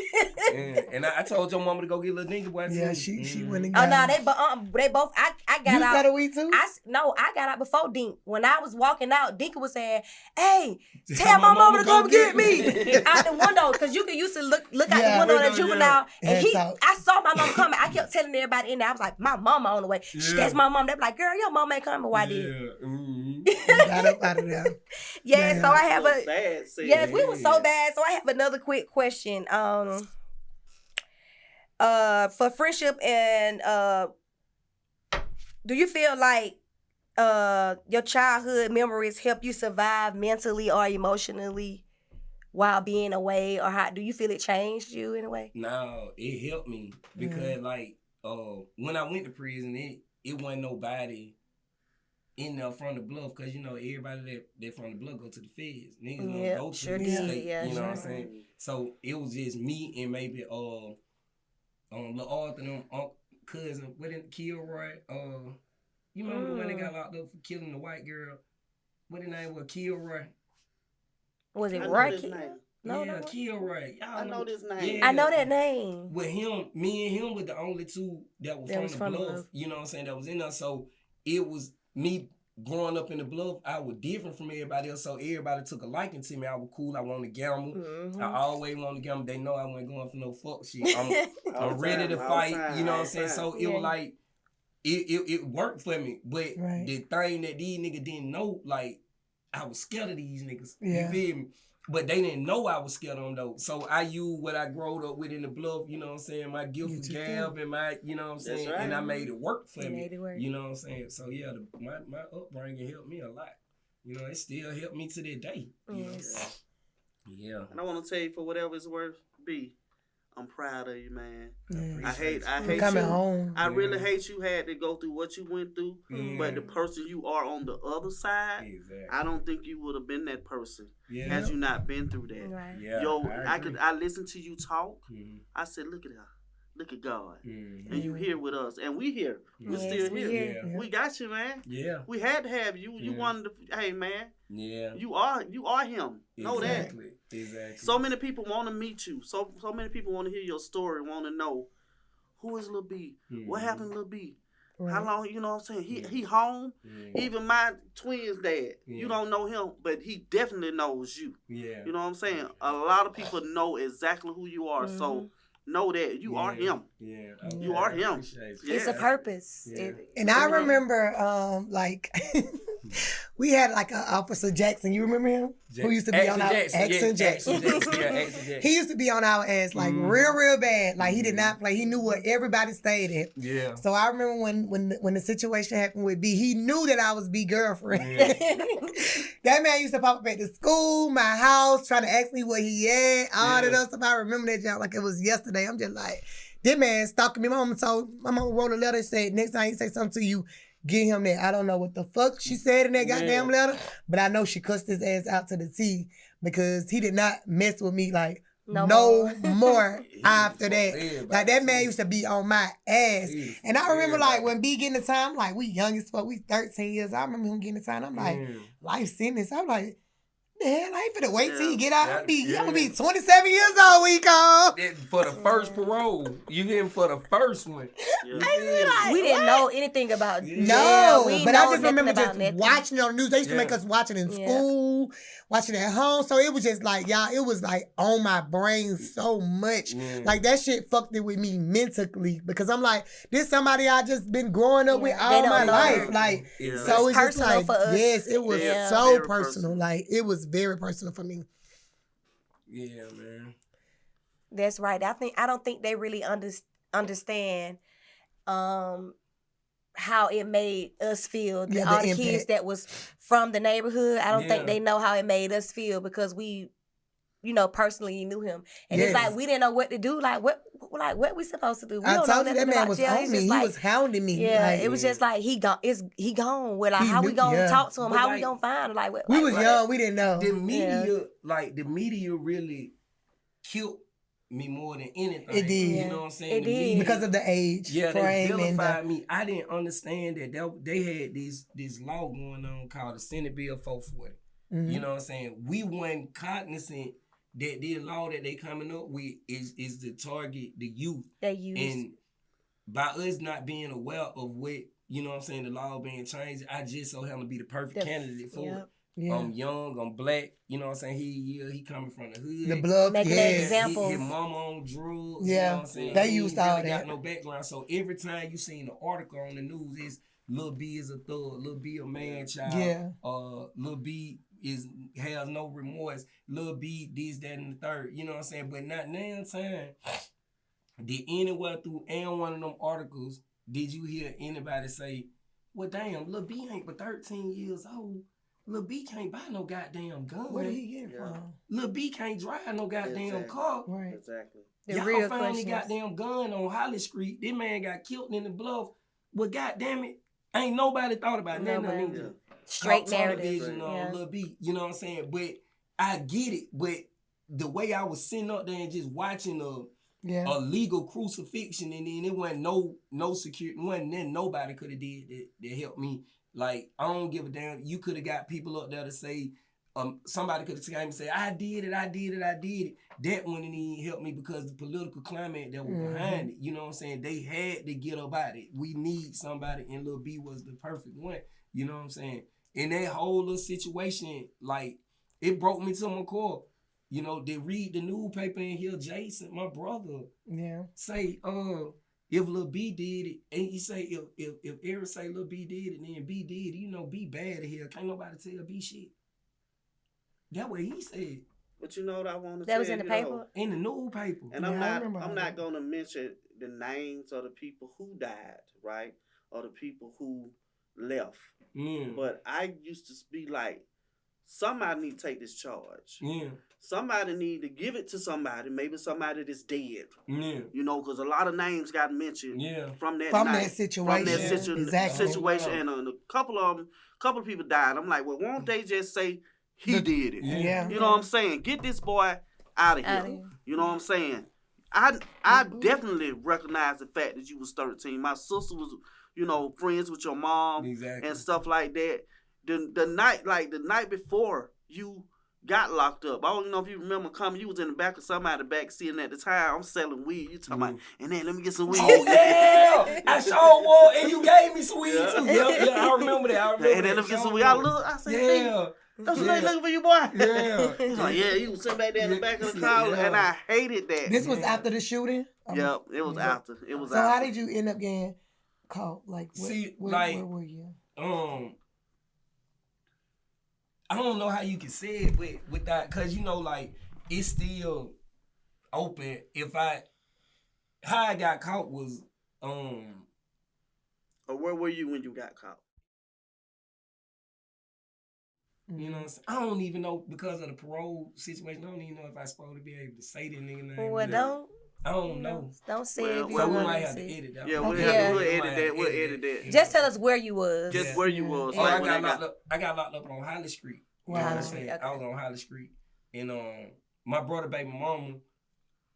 [SPEAKER 4] and I told your mama to go get little Dinky boy too.
[SPEAKER 2] Yeah, she went and
[SPEAKER 1] Oh
[SPEAKER 2] got
[SPEAKER 1] no,
[SPEAKER 2] him.
[SPEAKER 1] they both. I got
[SPEAKER 2] You
[SPEAKER 1] out.
[SPEAKER 2] got a week too?
[SPEAKER 1] I got out before Dink. When I was walking out, Dink was saying, "Hey, tell my mama to come get me out the window." Because you could used to look out
[SPEAKER 2] Yeah,
[SPEAKER 1] the window at
[SPEAKER 4] window,
[SPEAKER 1] juvenile,
[SPEAKER 2] yeah.
[SPEAKER 1] and
[SPEAKER 2] And talk.
[SPEAKER 1] I saw my mom coming. I kept telling everybody in there. I was like, "My mama on the way.
[SPEAKER 4] Yeah.
[SPEAKER 1] That's my mom." They be like, "Girl, your mama ain't coming." Why did?
[SPEAKER 4] Yeah. Mm-hmm.
[SPEAKER 2] Got up out of there.
[SPEAKER 1] Yeah.
[SPEAKER 2] Yeah.
[SPEAKER 1] So I have a.
[SPEAKER 3] Bad scene.
[SPEAKER 1] Yes, we were so bad. So I have another quick question. For friendship and do you feel like your childhood memories help you survive mentally or emotionally while being away, or how do you feel it changed you in a way?
[SPEAKER 4] No, it helped me because like when I went to prison, it wasn't nobody in there from the Bluff, because you know everybody that from the Bluff go to the feds. Niggas don't
[SPEAKER 1] Yep,
[SPEAKER 4] go to
[SPEAKER 1] sure
[SPEAKER 4] the
[SPEAKER 1] did.
[SPEAKER 4] state.
[SPEAKER 1] Yeah,
[SPEAKER 4] you know
[SPEAKER 1] sure
[SPEAKER 4] what I'm saying? So it was just me and maybe Lil Arthur and them cousin, what in Kilroy? You remember the one that got locked up for killing the white girl? What his name was? Kilroy.
[SPEAKER 1] Was it
[SPEAKER 3] I know
[SPEAKER 1] Roy?
[SPEAKER 3] this name.
[SPEAKER 1] No,
[SPEAKER 4] yeah,
[SPEAKER 1] no.
[SPEAKER 4] Kilroy. Y'all
[SPEAKER 3] I know this name.
[SPEAKER 4] Yeah.
[SPEAKER 1] I know that name.
[SPEAKER 4] With him, me and him were the only two that were
[SPEAKER 1] That
[SPEAKER 4] from
[SPEAKER 1] was
[SPEAKER 4] the Bluff.
[SPEAKER 1] Bluff.
[SPEAKER 4] You know what I'm saying? That was in us. So it was me growing up in the Bluff. I was different from everybody else. So everybody took a liking to me. I was cool. I wanted to gamble.
[SPEAKER 1] Mhm.
[SPEAKER 4] I always wanted to gamble. They know I wasn't going for no fuck shit.
[SPEAKER 3] All
[SPEAKER 4] I'm
[SPEAKER 3] the
[SPEAKER 4] ready to
[SPEAKER 3] time, all
[SPEAKER 4] fight.
[SPEAKER 3] the time,
[SPEAKER 4] You know what
[SPEAKER 3] all
[SPEAKER 4] I'm saying?
[SPEAKER 3] the
[SPEAKER 4] So
[SPEAKER 3] time.
[SPEAKER 4] it was like it worked for me. But
[SPEAKER 2] Right.
[SPEAKER 4] the thing that these niggas didn't know, like I was scared of these niggas.
[SPEAKER 2] Yeah.
[SPEAKER 4] You feel me? But they didn't know I was scared of them though. So I used what I growed up with in the Bluff, you know what I'm saying? My gift
[SPEAKER 2] You
[SPEAKER 4] for
[SPEAKER 2] took
[SPEAKER 4] gab and my, you know what I'm
[SPEAKER 3] That's
[SPEAKER 4] saying?
[SPEAKER 3] right.
[SPEAKER 4] And I made it work for
[SPEAKER 1] You
[SPEAKER 4] me.
[SPEAKER 1] made it work.
[SPEAKER 4] You know what I'm saying? So yeah, my upbringing helped me a lot. You know, it still helped me to this day. You know?
[SPEAKER 1] Yes.
[SPEAKER 4] Yeah.
[SPEAKER 3] And I want to tell you, for whatever it's worth, B, I'm proud of you, man.
[SPEAKER 2] Yeah.
[SPEAKER 3] I hate
[SPEAKER 2] Coming
[SPEAKER 3] you.
[SPEAKER 2] home.
[SPEAKER 3] I really hate you had to go through what you went through.
[SPEAKER 4] Yeah.
[SPEAKER 3] But the person you are on the other side,
[SPEAKER 4] Exactly.
[SPEAKER 3] I don't think you would have been that person
[SPEAKER 4] Yeah.
[SPEAKER 3] had you not been through that.
[SPEAKER 1] Right.
[SPEAKER 4] Yeah.
[SPEAKER 3] I listened to you talk.
[SPEAKER 4] Mhm.
[SPEAKER 3] I said, look at her. Look at God.
[SPEAKER 4] Mhm.
[SPEAKER 3] And you here with us. And we here. We're
[SPEAKER 1] Yes,
[SPEAKER 3] still
[SPEAKER 1] we
[SPEAKER 3] here.
[SPEAKER 1] here.
[SPEAKER 4] Yeah.
[SPEAKER 3] We got you, man.
[SPEAKER 4] Yeah.
[SPEAKER 3] We had to have you. You
[SPEAKER 4] Yeah.
[SPEAKER 3] wanted to, hey, man,
[SPEAKER 4] Yeah.
[SPEAKER 3] you are him. Know that.
[SPEAKER 4] Exactly. Exactly.
[SPEAKER 3] So many people want to meet you. So many people want to hear your story, want to know who is Lil B? What happened to Lil B?
[SPEAKER 2] Right.
[SPEAKER 3] How long, you know what I'm saying? He home. Even my twins' dad, you don't know him, but he definitely knows you.
[SPEAKER 4] Yeah.
[SPEAKER 3] You know what I'm saying? A lot of people know exactly who you are, so know that you are him.
[SPEAKER 4] Yeah.
[SPEAKER 3] You are him.
[SPEAKER 1] It's a purpose.
[SPEAKER 4] Yeah.
[SPEAKER 2] And I remember, like, we had like an Officer Jackson. You remember him? Who used to be on our Jackson. He used to be on our ass like real bad. Like he did not play. He knew where everybody stayed at.
[SPEAKER 4] Yeah.
[SPEAKER 2] So I remember when the situation happened with B, he knew that I was B girlfriend.
[SPEAKER 4] Yeah.
[SPEAKER 2] That man used to pop up at the school, my house, trying to ask me where he at, all that other stuff. I remember that job like it was yesterday. I'm just like, this man stalking me. My mom wrote a letter and said, next time he say something to you, get him that. I don't know what the fuck she said in that goddamn letter, but I know she cussed his ass out to the T because he did not mess with me like no more after that. Like that man used to be on my ass. And I remember like when B getting the time, like we young as fuck, we 13 years. I remember him getting the time. I'm like, life sentence. I'm like, the hell, I ain't finna wait till you get out. I'm gonna be 27 years old when he come.
[SPEAKER 4] For the first parole. You get him for the first one.
[SPEAKER 1] Like, we didn't know anything about
[SPEAKER 2] but I just remember just watching it on the news. They used to make us watch it in school, watch it at home. So it was just like, y'all, it was like on my brain so much. Like that shit fucked it with me mentally because I'm like, this somebody I just been growing up with all my life. Like, so it's just like, for us. Yes, it was so personal. Like, it was very personal for me.
[SPEAKER 4] Yeah, man.
[SPEAKER 1] That's right. I don't think they really understand how it made us feel. All the kids that was from the neighborhood, I don't think they know how it made us feel because we, personally knew him. And it's like we didn't know what to do. Like what we supposed to do? We
[SPEAKER 2] I
[SPEAKER 1] don't
[SPEAKER 2] told
[SPEAKER 1] know
[SPEAKER 2] you that man was on me. He was hounding me.
[SPEAKER 1] Yeah, it was just like he gone. He gone. Well, like how we gonna talk to him? How we gonna find him? Like what?
[SPEAKER 2] We was young. We didn't know.
[SPEAKER 4] The media really killed me more than anything.
[SPEAKER 2] It did.
[SPEAKER 4] You know what I'm saying?
[SPEAKER 1] It did.
[SPEAKER 2] Because of the age.
[SPEAKER 4] Yeah, they vilified me. I didn't understand that they had this law going on called the Senate Bill 440. You know what I'm saying? We weren't cognizant that the law that they coming up with is to target the youth. And by us not being aware of what, you know what I'm saying, the law being changed, I just so happen to be the perfect candidate for it. Yeah. I'm young, I'm black, you know what I'm saying? He coming from the hood.
[SPEAKER 2] The Bluff,
[SPEAKER 1] making examples.
[SPEAKER 4] His mama on drugs,
[SPEAKER 2] yeah.
[SPEAKER 4] You know what I'm saying?
[SPEAKER 2] They used all
[SPEAKER 4] really
[SPEAKER 2] that.
[SPEAKER 4] got no background. So every time you seen an article on the news, it's Lil B is a thug, Lil B a man child, Lil B has no remorse, Lil B this, that, and the third, you know what I'm saying? But not now time, did anywhere through any one of them articles, did you hear anybody say, well damn, Lil B ain't but 13 years old. Lil B can't buy no goddamn gun.
[SPEAKER 2] Where did he get it from?
[SPEAKER 4] Lil B can't drive no goddamn car.
[SPEAKER 2] Right.
[SPEAKER 3] Exactly.
[SPEAKER 4] Y'all found the goddamn gun on Holly Street. This man got killed in the Bluff. Well, goddamn it, ain't nobody thought about nothing.
[SPEAKER 1] Straight narrative.
[SPEAKER 4] Lil B, you know what I'm saying? But I get it. But the way I was sitting up there and just watching a legal crucifixion, and then it wasn't no security, wasn't then nobody could have did that helped me. Like, I don't give a damn. You could have got people up there to say, somebody could have came and say, I did it. That one didn't even help me because the political climate that was behind it, you know what I'm saying? They had to get about it. We need somebody, and Lil B was the perfect one, you know what I'm saying? In that whole little situation, like, it broke me to my core. You know, they read the newspaper and hear Jason, my brother, say, if Lil B did it, and you say if Eric say Lil B did it, then B did it, you know B bad to hell. Can't nobody tell B shit. That way he said.
[SPEAKER 3] But you know what I want to say?
[SPEAKER 1] That was in the paper?
[SPEAKER 4] In the newspaper.
[SPEAKER 3] And I'm not gonna mention the names of the people who died, right? Or the people who left. But I used to be like, somebody need to take this charge. Somebody need to give it to somebody. Maybe somebody that's dead. You know, because a lot of names got mentioned from that situation. Situation. And a couple of people died. I'm like, well, won't they just say he did it? You know what I'm saying? Get this boy out of here. You know what I'm saying? I definitely recognize the fact that you was 13. My sister was, friends with your mom and stuff like that. The night before you got locked up. I don't know if you remember coming. You was in the back of somebody's back sitting at the time. I'm selling weed. You talking about, and then let me get some weed.
[SPEAKER 4] Oh yeah, I sure was, and you gave me some weed too. Yeah, I remember that.
[SPEAKER 3] And then let me get some weed. I said,
[SPEAKER 4] yeah.
[SPEAKER 3] That's what they looking for you, boy.
[SPEAKER 4] Yeah.
[SPEAKER 3] He's like, yeah, you was sitting back there in the back of the car, and I hated that.
[SPEAKER 2] This was after the shooting?
[SPEAKER 3] Yep, it was after. It was
[SPEAKER 2] so
[SPEAKER 3] after.
[SPEAKER 2] How did you end up getting caught? Like, where were you?
[SPEAKER 4] I don't know how you can say it with that, cause you know, like, it's still open. How I got caught was,
[SPEAKER 3] Or where were you when you got caught?
[SPEAKER 4] You know what I'm saying? I don't even know, because of the parole situation, I don't even know if I'm supposed to be able to say that nigga name.
[SPEAKER 1] Well,
[SPEAKER 4] I don't know.
[SPEAKER 1] Don't say it.
[SPEAKER 4] Well, we might have to edit that.
[SPEAKER 3] Yeah, we'll edit that. We'll edit that.
[SPEAKER 1] Just tell us where you was.
[SPEAKER 3] Just where you was.
[SPEAKER 4] Oh, I got locked up on Holly Street.
[SPEAKER 1] Wow.
[SPEAKER 4] You know what I'm saying? I was on Holly Street. And my brother baby mama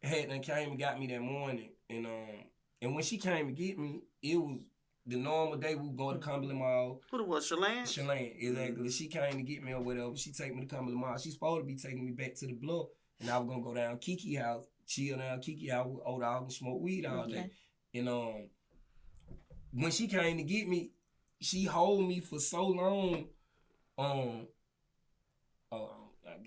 [SPEAKER 4] came and got me that morning. And when she came to get me, it was the normal day we would go to Cumberland Mall.
[SPEAKER 3] Who it was, Shalane?
[SPEAKER 4] Shalane, exactly. She came to get me or whatever. She take me to Cumberland Mall. She's supposed to be taking me back to the Bluff. And I was going to go down Kiki house, chill down Kiki house with old dog and smoke weed all day. And when she came to get me, she hold me for so long. I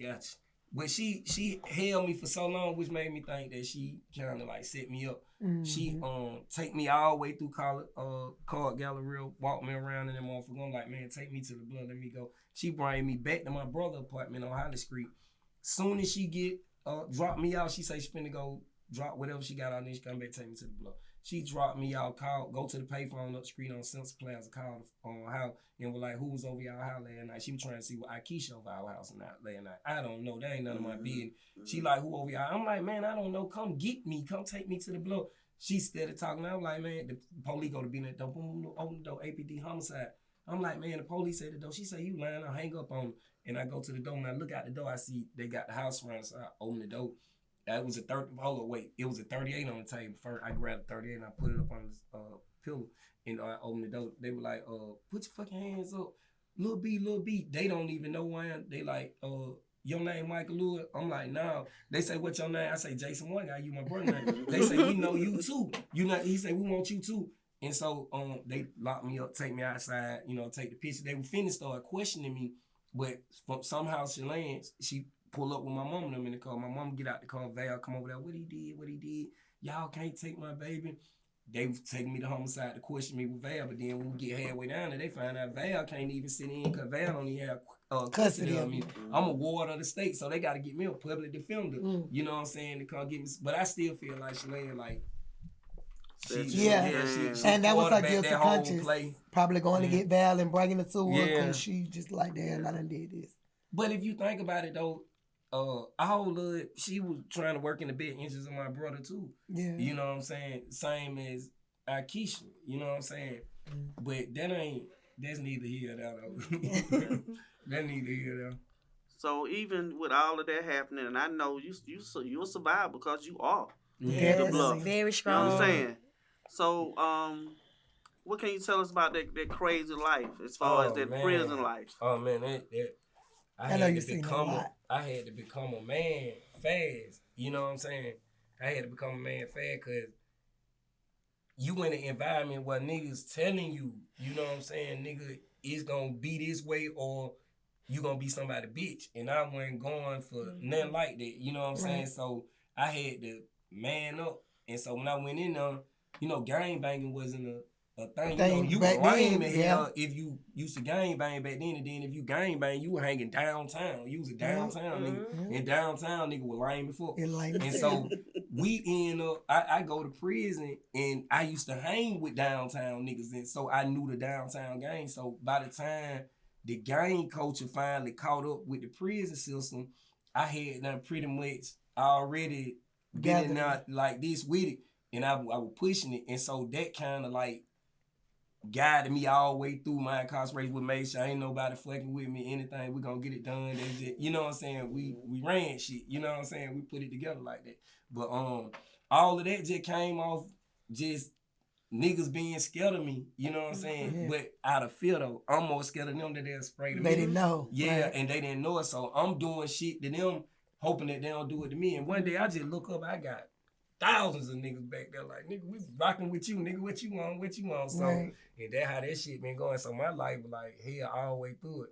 [SPEAKER 4] got you. But she held me for so long, which made me think that she kind of like set me up. Mm-hmm. She take me all the way through Card Gallery, walk me around in that motherfucker. I'm like, man, take me to the Bluff, let me go. She bring me back to my brother's apartment on Holly Street. Soon as she get drop me out, she say she finna go drop whatever she got out, then she come back, take me to the Bluff. She dropped me out, go to the payphone up the street on Simpson Plaza, called house, and was like, who was over y'all house last night? She was trying to see what Akeisha over our house last night. I don't know. That ain't none of my business. She like, who over y'all? I'm like, man, I don't know. Come get me. Come take me to the Bluff. She started talking. I'm like, man, the police go to be in that door. Boom, open the door, APD homicide. I'm like, man, the police at the door. She say, you lying. I'll hang up on them. And I go to the door. When I look out the door, I see they got the house around, so I open the door. That was a 38 on the table. First, I grabbed a 38 and I put it up on this pillow. And I opened the door. They were like, put your fucking hands up. Lil B. They don't even know who I am. They like, your name Michael Lewis? I'm like, no. They say, what's your name? I say, Jason One Guy, you my brother name. They say, we know you too. He say, we want you too. And so they locked me up, take me outside, take the picture. They were finished, started questioning me. But somehow she pull up with my mom and them in the car. My mom get out the car, Val come over there, what he did. Y'all can't take my baby. They was taking me to homicide to question me with Val, but then when we get halfway down there, they find out Val can't even sit in because Val don't even have custody of me. I'm a ward of the state, so they got to get me a public defender. You know what I'm saying? To come get me. But I still feel like Shalane, like, she
[SPEAKER 2] and that was her guilty conscience. Probably going to get Val and bringing it to her because she just like, damn, I done did this.
[SPEAKER 4] But if you think about it though, she was trying to work in the best interest of my brother too. Yeah. You know what I'm saying? Same as Akeisha. You know what I'm saying? But that's neither here nor there. That's neither here nor there.
[SPEAKER 3] So even with all of that happening, and I know you'll survive because you are.
[SPEAKER 1] Yes,
[SPEAKER 3] the Bluff.
[SPEAKER 1] Very strong.
[SPEAKER 3] You know what I'm saying? So, what can you tell us about that crazy life as far as that prison life?
[SPEAKER 4] Oh man, I had to become a man fast. You know what I'm saying? I had to become a man fast because you in an environment where niggas telling you, you know what I'm saying, nigga, it's gonna be this way or you gonna be somebody bitch. And I wasn't going for nothing like that. You know what I'm saying? So I had to man up. And so when I went in there, gang banging wasn't a thing. You were lame in hell if you used to gang bang back then. And then if you gang bang, you were hanging downtown. You was a downtown nigga. And downtown nigga was lame before. And so we end up, I go to prison and I used to hang with downtown niggas. And so I knew the downtown gang. So by the time the gang culture finally caught up with the prison system, I had done pretty much already getting out like this with it. And I was pushing it. And so that kind of like guided me all the way through my incarceration, with made sure ain't nobody fucking with me, anything, we gonna get it done. Just, you know what I'm saying? We ran shit, you know what I'm saying? We put it together like that. But all of that just came off just niggas being scared of me, you know what I'm saying?
[SPEAKER 2] Yeah.
[SPEAKER 4] But out of fear though, I'm more scared of them than they're afraid of me.
[SPEAKER 2] They didn't know.
[SPEAKER 4] Yeah,
[SPEAKER 2] right.
[SPEAKER 4] and they didn't know it, so I'm doing shit to them, hoping that they don't do it to me. And one day I just look up, I got thousands of niggas back there like, nigga, we rocking with you, nigga, what you want? So,
[SPEAKER 2] Right.
[SPEAKER 4] and that's how that shit been going. So my life was like hell all the way through it.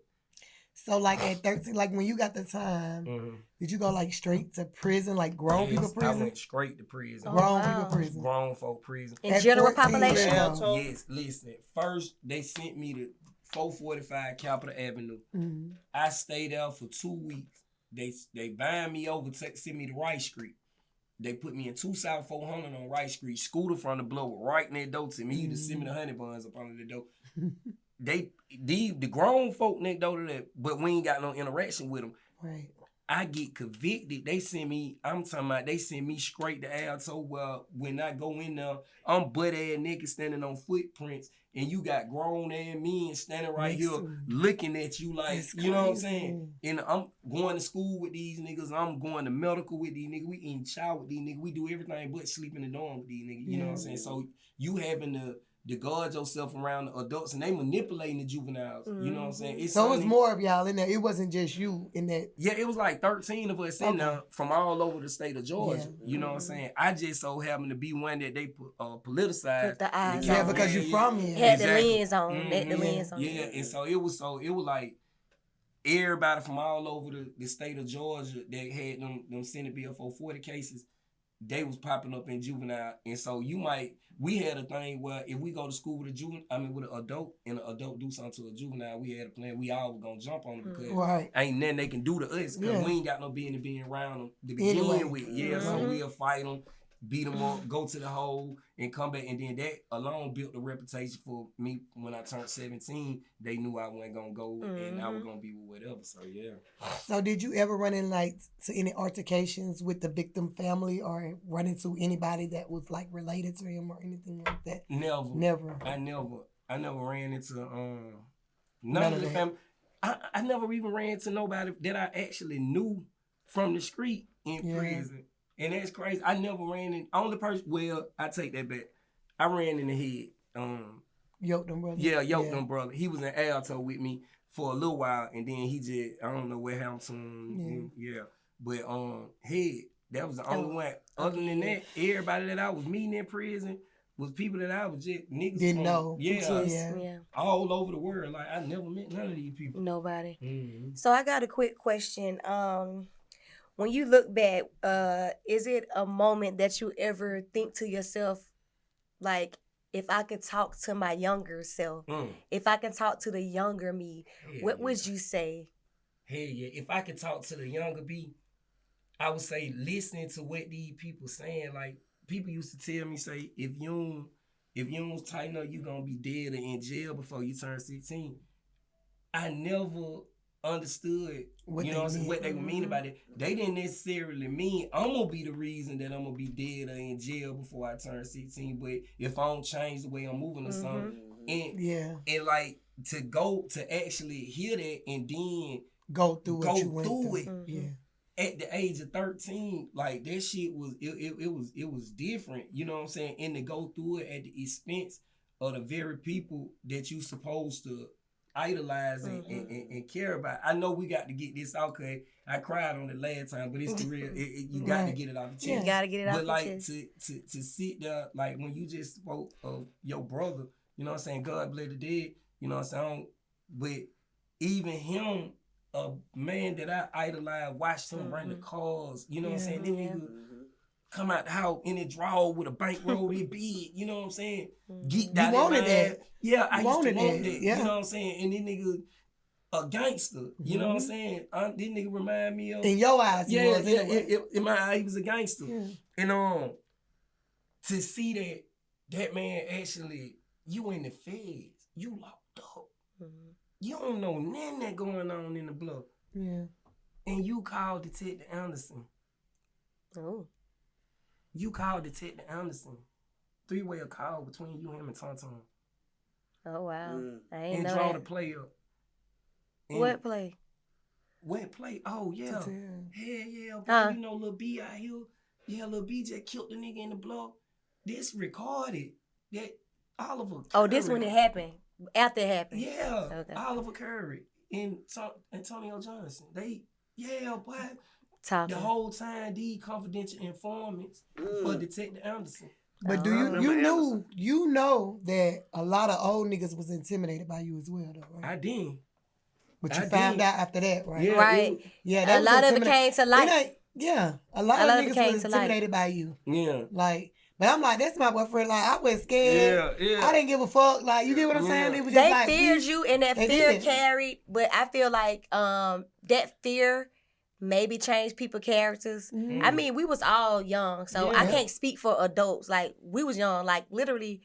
[SPEAKER 2] So like at 13, like when you got the time, did you go like straight to prison, like grown people prison?
[SPEAKER 4] I went straight to prison.
[SPEAKER 1] Oh,
[SPEAKER 2] Grown
[SPEAKER 1] wow.
[SPEAKER 2] people prison.
[SPEAKER 4] Grown folk prison.
[SPEAKER 1] In
[SPEAKER 2] At
[SPEAKER 1] general
[SPEAKER 2] 14
[SPEAKER 1] population?
[SPEAKER 2] years old.
[SPEAKER 4] Yes, listen. First, they sent me to 445 Capitol Avenue.
[SPEAKER 2] Mhm.
[SPEAKER 4] I stayed there for 2 weeks. They bind me over, send me to Rice Street. They put me in 2 South 400 on Rice Street. Scooter from the blow right in that door to me. You just send me the honey buns up under the door. The grown folk next door to that, but we ain't got no interaction with them.
[SPEAKER 2] Right.
[SPEAKER 4] I get convicted. They send me, I'm talking about, they send me straight to Alto. Well, when I go in there, I'm butt-ass nigga standing on footprints, and you got grown-ass men standing right here looking at you like,
[SPEAKER 2] That's
[SPEAKER 4] you know what I'm
[SPEAKER 2] crazy.
[SPEAKER 4] saying? And I'm going to school with these niggas. I'm going to medical with these niggas. We eating chow with these niggas. We do everything but sleep in the dorm with these niggas. You know what I'm saying? So you having to guard yourself around the adults, and they manipulating the juveniles. You know what I'm saying?
[SPEAKER 2] So it was more of y'all in there. It wasn't just you in that.
[SPEAKER 4] Yeah, it was like 13 of us in there from all over the state of Georgia.
[SPEAKER 2] Yeah.
[SPEAKER 4] You know what I'm saying? I just so happened to be one that they politicized.
[SPEAKER 1] Put the eyes
[SPEAKER 2] Yeah,
[SPEAKER 1] on.
[SPEAKER 2] because you from here.
[SPEAKER 1] Had
[SPEAKER 4] Exactly.
[SPEAKER 1] the lens on. Let the lens on.
[SPEAKER 4] Yeah, and so it was like everybody from all over the state of Georgia that had them Senate Bill 440 cases, they was popping up in juvenile. And so we had a thing where if we go to school with with an adult, and an adult do something to a juvenile, we had a plan. We all were gonna jump on it because ain't nothing they can do to us because we ain't got no business being around them to begin with. Yeah, so we'll fight them, beat them up, go to the hole, and come back. And then that alone built a reputation for me. When I turned 17, they knew I wasn't gonna go and I was gonna be with whatever. So yeah.
[SPEAKER 2] So did you ever run in like to any altercations with the victim family or run into anybody that was like related to him or anything like that?
[SPEAKER 4] Never. I never ran into none of the family. I never even ran into nobody that I actually knew from the street in prison. And that's crazy. I never ran in. Only person. Well, I take that back. I ran in the head.
[SPEAKER 2] Yoked them brother.
[SPEAKER 4] Yeah, yoked them brother. He was in Alto with me for a little while, and then he just I don't know what happened to him. Yeah. But head. That was the only one. Other than that, everybody that I was meeting in prison was people that I was just niggas
[SPEAKER 2] didn't know.
[SPEAKER 1] Yeah.
[SPEAKER 4] All over the world. Like I never met none of these people.
[SPEAKER 1] Nobody.
[SPEAKER 4] Mm-hmm.
[SPEAKER 1] So I got a quick question. When you look back, is it a moment that you ever think to yourself, like, if I could talk to my younger self, if I can talk to the younger me, what would you say?
[SPEAKER 4] Hell yeah. If I could talk to the younger me, I would say listening to what these people saying. Like, people used to tell me, say, if you don't tighten up, you gonna be dead or in jail before you turn 16. I never understood what they mean about it. They didn't necessarily mean I'm gonna be the reason that I'm gonna be dead or in jail before I turn 16. But if I don't change the way I'm moving or something, and like to actually hear that and then
[SPEAKER 2] go through it.
[SPEAKER 4] Yeah. At the age of 13, like that shit was it was different. You know what I'm saying? And to go through it at the expense of the very people that you supposed to idolize and care about. I know we got to get this out because I cried on it last time, but it's the real. You got to get it off the chest.
[SPEAKER 1] You got to get it off the chest.
[SPEAKER 4] But like to sit there, like when you just spoke of your brother, you know what I'm saying? God bless the dead, you know what I'm saying? But even him, a man that I idolized, watched him run the cars, you know what I'm saying? Then nigga come out the house in a drawer with a bankroll this big, you know what I'm saying? Geeked out.
[SPEAKER 2] You wanted that.
[SPEAKER 4] Yeah, I used to want that.
[SPEAKER 2] Yeah.
[SPEAKER 4] You know what I'm saying? And this nigga a gangster, you know what I'm saying? This nigga remind me of...
[SPEAKER 2] In your eyes, he was.
[SPEAKER 4] In my eyes, he was a gangster. Yeah. And to see that man actually, you in the feds, you locked up. You don't know nothing that going on in the Bluff.
[SPEAKER 2] Yeah.
[SPEAKER 4] And you called Detective Anderson.
[SPEAKER 1] Oh.
[SPEAKER 4] You called Detective Anderson. 3-way a call between you, him, and Tonton.
[SPEAKER 1] Oh, wow. I ain't
[SPEAKER 4] and
[SPEAKER 1] know
[SPEAKER 4] draw
[SPEAKER 1] that.
[SPEAKER 4] the play up.
[SPEAKER 1] What play?
[SPEAKER 4] What play? Oh, yeah. Hell yeah, bro. You know Lil B out here. Yeah, Lil B just killed the nigga in the Bluff. This recorded. That Oliver.
[SPEAKER 1] Oh, this
[SPEAKER 4] Curry.
[SPEAKER 1] when it happened. After it happened.
[SPEAKER 4] Yeah.
[SPEAKER 1] Okay.
[SPEAKER 4] Oliver Curry and Antonio Johnson. They, boy.
[SPEAKER 1] Talking.
[SPEAKER 4] The whole time, these confidential informants for Detective Anderson.
[SPEAKER 2] But do you know that a lot of old niggas was intimidated by you as well, though, right?
[SPEAKER 4] I did.
[SPEAKER 2] But you found out after that, right?
[SPEAKER 4] Yeah,
[SPEAKER 1] right.
[SPEAKER 2] Yeah,
[SPEAKER 1] a lot of it came to light.
[SPEAKER 2] A lot of niggas was intimidated by you.
[SPEAKER 4] Yeah.
[SPEAKER 2] Like, but I'm like, that's my boyfriend. Like, I was scared.
[SPEAKER 4] Yeah.
[SPEAKER 2] I didn't give a fuck. Like, you get what I'm saying? It was
[SPEAKER 1] They
[SPEAKER 2] just like,
[SPEAKER 1] feared you, and that fear carried. But I feel like that fear maybe changed people's characters.
[SPEAKER 2] Mm-hmm.
[SPEAKER 1] I mean, we was all young, so I can't speak for adults. Like, we was young. Like, literally,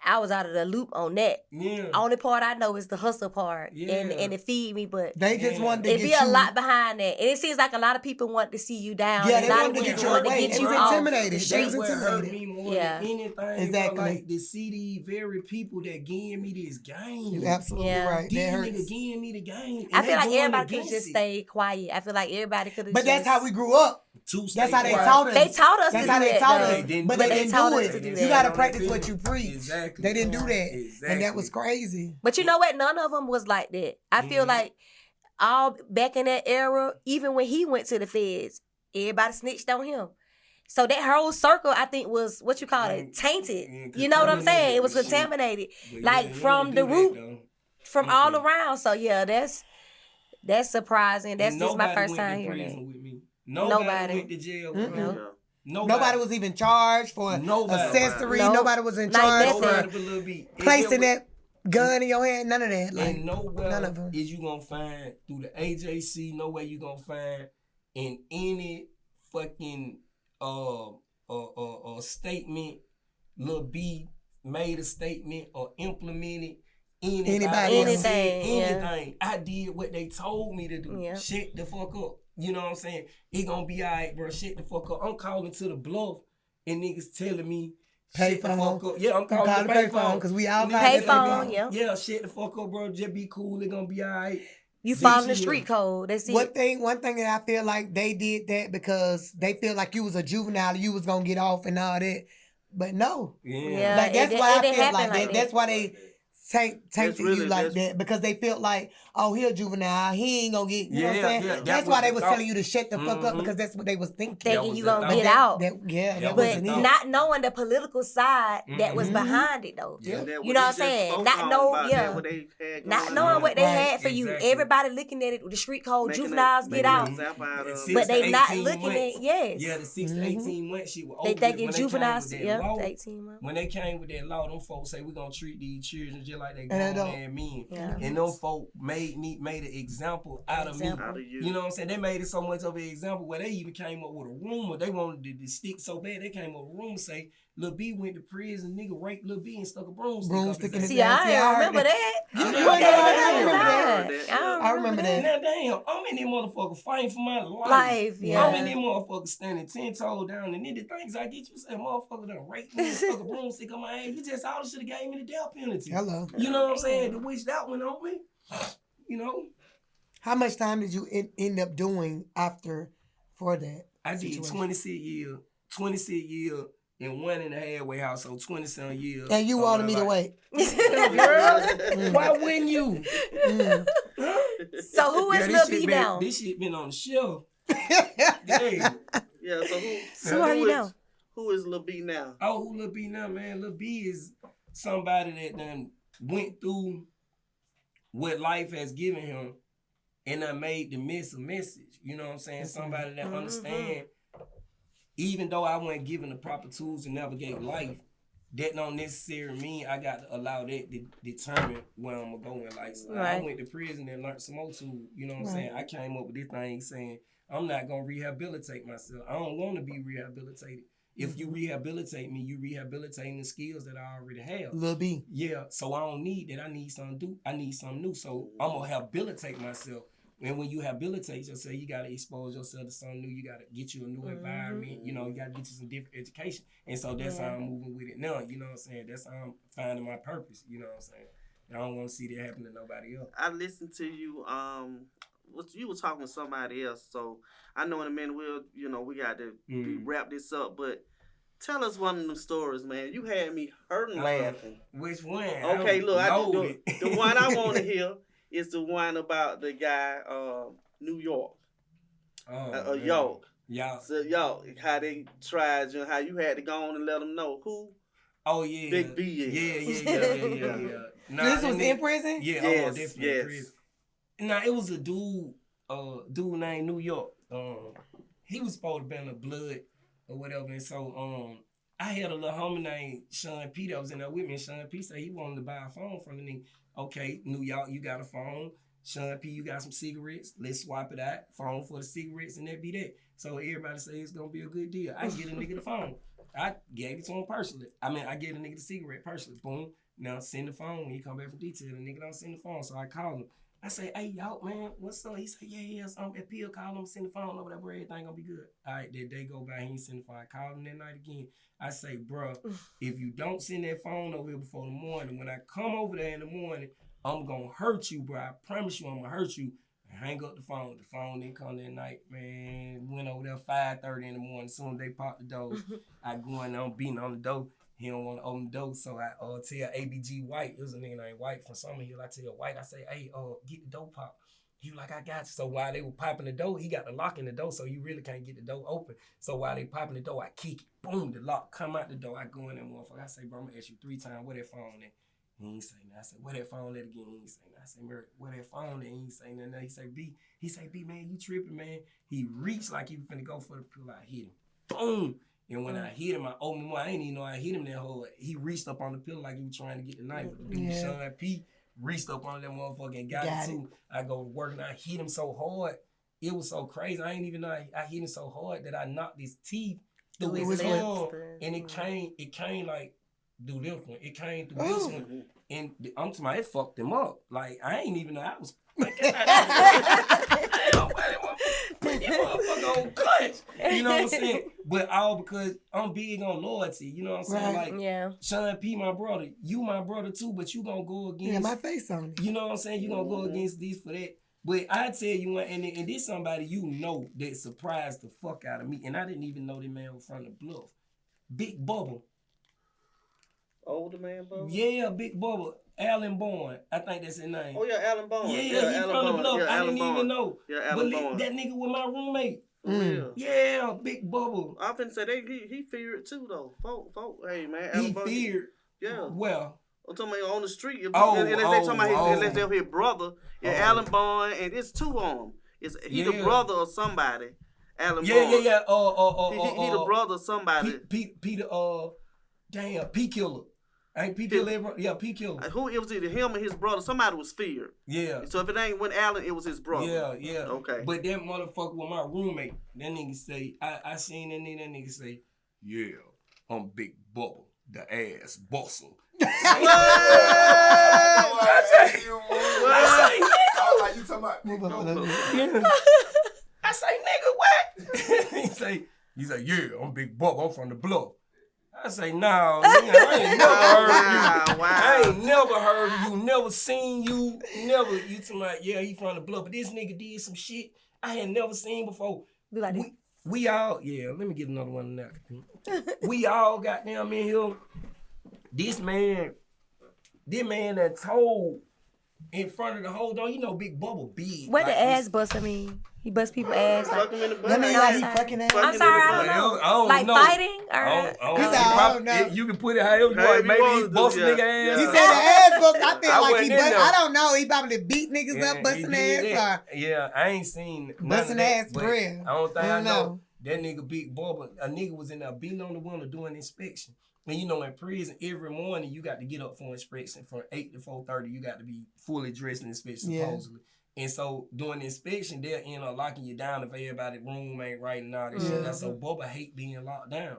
[SPEAKER 1] I was out of the loop on that.
[SPEAKER 4] Yeah.
[SPEAKER 1] Only part I know is the hustle part and it feed me, but
[SPEAKER 2] they just wanted to
[SPEAKER 1] it be a lot behind that. And it seems like a lot of people want to see you down.
[SPEAKER 2] Yeah,
[SPEAKER 1] and
[SPEAKER 2] they wanted to get you away. They was intimidated.
[SPEAKER 4] They was intimidated. Me more than anything.
[SPEAKER 2] Exactly.
[SPEAKER 4] Like to see these very people that gave me this game.
[SPEAKER 2] You're absolutely right.
[SPEAKER 4] These niggas gave me the game.
[SPEAKER 1] I feel like everybody could just stay quiet. I feel like everybody could have.
[SPEAKER 2] But that's how we grew up. That's how they taught us.
[SPEAKER 1] They taught us.
[SPEAKER 2] That's how they taught us. But they didn't do it. You gotta practice what you preach.
[SPEAKER 4] Exactly.
[SPEAKER 2] They didn't do that. Exactly. And that was crazy.
[SPEAKER 1] But you know what? None of them was like that. I feel like all back in that era, even when he went to the feds, everybody snitched on him. So that whole circle, I think, was what you call it, tainted. You know what I'm saying? It was contaminated, like from the root, from all around. So yeah, that's surprising. That's just my first time hearing that.
[SPEAKER 4] Nobody went to jail.
[SPEAKER 2] No. Nobody was even charged for accessory. Nobody was in charge for placing that gun in your hand. None of that. Like,
[SPEAKER 4] and nowhere
[SPEAKER 2] none of them
[SPEAKER 4] is you gonna find through the AJC. No way you gonna find in any fucking statement. Lil B made a statement or implemented anything. I did what they told me to do. Shut the fuck up. You know what I'm saying? It gonna be all right, bro. Shut the fuck up. I'm calling to the Bluff and niggas telling me shut the fuck up. Yeah, I'm calling the payphone
[SPEAKER 2] because we all call
[SPEAKER 1] payphone.
[SPEAKER 4] Yeah, shut the fuck up, bro. Just be cool. It gonna be all right.
[SPEAKER 1] You following the street code. That's it.
[SPEAKER 2] One thing that I feel like they did that because they feel like you was a juvenile, you was gonna get off and all that. But no.
[SPEAKER 1] Yeah.
[SPEAKER 2] Like that's why I feel like that. That's why they tainted you like that because they felt like, oh, he a juvenile, he ain't gonna get, you know what I'm saying?
[SPEAKER 4] Yeah,
[SPEAKER 2] that's why they was telling you to shut the fuck up because that's what they was thinking.
[SPEAKER 1] Thinking you gonna get out.
[SPEAKER 2] That
[SPEAKER 1] but not knowing the political side that was behind it though.
[SPEAKER 2] Yeah.
[SPEAKER 1] You know what I'm saying? Not knowing what they had for you. Everybody looking at it with the street code, juveniles get out. But they not looking at,
[SPEAKER 4] Yeah, the 6 to 18 months shit was over.
[SPEAKER 1] They thinking juveniles, 18 months.
[SPEAKER 4] When they came with that law, them folks say we're gonna treat these children just like they grown and men. And them folk made an example out of me. You know what I'm saying? They made it so much of an example where they even came up with a rumor. They wanted to stick so bad they came up with a rumor say Lil B went to prison, nigga raped Lil B and stuck a broomstick
[SPEAKER 2] in his
[SPEAKER 1] See, I remember that.
[SPEAKER 2] I remember that.
[SPEAKER 4] Now damn, I'm in this motherfucker fighting for my life. I'm in this mother standing 10 toes down and then the things I get you say, motherfucker done raped me and stuck a broomstick on my head. You just all should have gave me the death penalty.
[SPEAKER 2] Hello.
[SPEAKER 4] You know what I'm saying? To which that went on me. You know.
[SPEAKER 2] How much time did you end up doing for that?
[SPEAKER 4] I did 26 years. 26 years in 1.5 warehouse, so 27 years.
[SPEAKER 2] And you wanted me to wait.
[SPEAKER 4] Girl, why wouldn't you?
[SPEAKER 1] So who is Lil B now?
[SPEAKER 4] This shit been on the shelf.
[SPEAKER 3] Yeah, so
[SPEAKER 1] who are you now?
[SPEAKER 3] Who is Lil B now?
[SPEAKER 4] Oh, who Lil B now, man? Lil B is somebody that done went through what life has given him and I made the message. You know what I'm saying? Somebody that understand, even though I wasn't given the proper tools to navigate life, that don't necessarily mean I got to allow that to determine where I'm going to go in life. So I went to prison and learned some more tools. You know what I'm saying? I came up with this thing saying, I'm not going to rehabilitate myself. I don't want to be rehabilitated. If you rehabilitate me, you rehabilitating the skills that I already have.
[SPEAKER 2] Lil B.
[SPEAKER 4] Yeah, so I don't need that. I need something new. So I'm going to habilitate myself. And when you habilitate yourself, you got to expose yourself to something new. You got to get you a new environment. You know, you got to get you some different education. And so that's how I'm moving with it now. You know what I'm saying? That's how I'm finding my purpose. You know what I'm saying? I don't want to see that happen to nobody else.
[SPEAKER 3] I listened to you. You were talking to somebody else. So I know in a minute we got to wrap this up. But Tell us one of them stories, man. You had me hurting laughing.
[SPEAKER 4] Which one?
[SPEAKER 3] Okay, look, the one I want to hear is the one about the guy, New York, York.
[SPEAKER 4] Yeah.
[SPEAKER 3] So York, how they tried you, how you had to go on and let them know who.
[SPEAKER 4] Oh yeah.
[SPEAKER 3] Big B is.
[SPEAKER 4] Yeah. Nah,
[SPEAKER 2] this was in prison?
[SPEAKER 4] Yeah,
[SPEAKER 3] yes,
[SPEAKER 4] definitely in prison. Nah, it was a dude named New York. He was supposed to be in the blood or whatever, and so I had a little homie named Sean P that was in there with me, and Sean P said he wanted to buy a phone from the nigga. Okay, New York, you got a phone. Sean P, you got some cigarettes. Let's swap it out. Phone for the cigarettes, and that be that. So everybody say it's gonna be a good deal. I get a nigga the phone. I gave it to him personally. I gave the nigga the cigarette personally. Boom. Now send the phone when he come back from detail. The nigga don't send the phone, so I call him. I say, hey, y'all, man, what's up? He say, yeah, so I'm at Pill, call him, send the phone over there, bro, everything gonna be good. All right, that day go by, he ain't send the phone. I call him that night again. I say, bro, if you don't send that phone over here before the morning, when I come over there in the morning, I'm gonna hurt you, bro. I promise you I'm gonna hurt you. I hang up the phone. The phone didn't come that night, man. Went over there 5:30 in the morning. As soon as they popped the door, I go in there, I'm beating on the door. He don't want to open the door, so I tell ABG White, it was a nigga named White from Summerhill. I tell White, I say, hey, get the door pop. He was like, I got you. So while they were popping the door, he got the lock in the door, so you really can't get the door open. So while they popping the door, I kick it. Boom, the lock come out the door. I go in there, motherfucker. I say, bro, I'm gonna ask you 3 times, where that phone at? He ain't say nothing. I said, where that phone at again? He ain't say nothing. I said, where that phone at? He ain't say nothing. He say, B, man, you tripping, man. He reached like he was finna go for the pill. I hit him. Boom. And when I hit him, I opened him. I ain't even know I hit him that hard. He reached up on the pillow like he was trying to get the knife. But the dude, Sean P, reached up on that motherfucker and got it too. I go to work and I hit him so hard. It was so crazy. I ain't even know I hit him so hard that I knocked his teeth through his arm. And it came like through this one. It came through this one. And I'm talking about it fucked him up. Like, I ain't even know I was put that motherfucker on clutch. You know what I'm saying? But all because I'm big on loyalty. You know what I'm saying?
[SPEAKER 2] Right.
[SPEAKER 1] Like,
[SPEAKER 2] yeah.
[SPEAKER 1] Sean P, my brother. You my brother too, but you gonna go against.
[SPEAKER 2] Yeah, my face on it.
[SPEAKER 1] You know what I'm saying? You gonna go against this for that. But I tell you what, and this somebody you know that surprised the fuck out of me. And I didn't even know that man was from the Bluff. Big Bubba.
[SPEAKER 3] Older man, Bubba?
[SPEAKER 1] Yeah, Big Bubba. Alan Bourne. I think that's his name.
[SPEAKER 3] Oh, yeah, Alan Bourne.
[SPEAKER 1] Yeah, he from the Bluff. I didn't even know.
[SPEAKER 3] Yeah, Alan
[SPEAKER 1] But
[SPEAKER 3] Bourne.
[SPEAKER 1] that nigga was my roommate.
[SPEAKER 3] Mm.
[SPEAKER 1] Yeah, Big Bubba.
[SPEAKER 3] I finna say he feared too though. Folk, hey man,
[SPEAKER 1] Alan Bourne, feared.
[SPEAKER 3] Yeah.
[SPEAKER 1] Well,
[SPEAKER 3] I'm talking about on the street.
[SPEAKER 1] Unless
[SPEAKER 3] they're his brother. Yeah, Alan Bourne, and it's 2 on him. He the brother of somebody. Alan Bourne.
[SPEAKER 1] Yeah.
[SPEAKER 3] He the brother of somebody.
[SPEAKER 1] Peter. Damn, P Killer. Ain't P Killer? Yeah, P Killer.
[SPEAKER 3] Who it was either him or his brother. Somebody was feared.
[SPEAKER 1] Yeah.
[SPEAKER 3] So if it ain't when Alan, it was his brother.
[SPEAKER 1] Yeah.
[SPEAKER 3] Okay.
[SPEAKER 1] But that motherfucker was my roommate. That nigga say, I seen that nigga say, yeah, I'm Big Bubba, the ass bustle. I say, nigga, what? He say, yeah, I'm Big Bubba, I'm from the Bluff. I say, no, nigga, I ain't never heard of you. I ain't never heard of you, never seen you, never. You talking about, yeah, he from the Bluff, but this nigga did some shit I had never seen before. We all, yeah, let me get another one now. We all got down in here. This man that told in front of the whole door, you know, Big Bubba big.
[SPEAKER 5] What the ass bust? I mean, he bust people's ass.
[SPEAKER 3] Fuck him in the butt.
[SPEAKER 2] Let me know he fucking ass.
[SPEAKER 5] I'm sorry, I don't know. Like
[SPEAKER 1] know.
[SPEAKER 5] fighting? Or
[SPEAKER 1] I don't know. You can put it however you want. Maybe he bust nigga ass.
[SPEAKER 2] He said the ass bust. I feel like he bust. I don't know. He probably beat niggas up, busting ass.
[SPEAKER 1] Yeah, I ain't seen
[SPEAKER 2] busting ass for real.
[SPEAKER 1] I don't think I know. That nigga Big Bubba, a nigga was in there beating on the window doing inspection. And you know, in prison, every morning you got to get up for inspection from 8 to 4:30. You got to be fully dressed in inspection, supposedly. And so during the inspection, they'll end up locking you down if everybody's room ain't right and all that shit. That's so Bubba hate being locked down.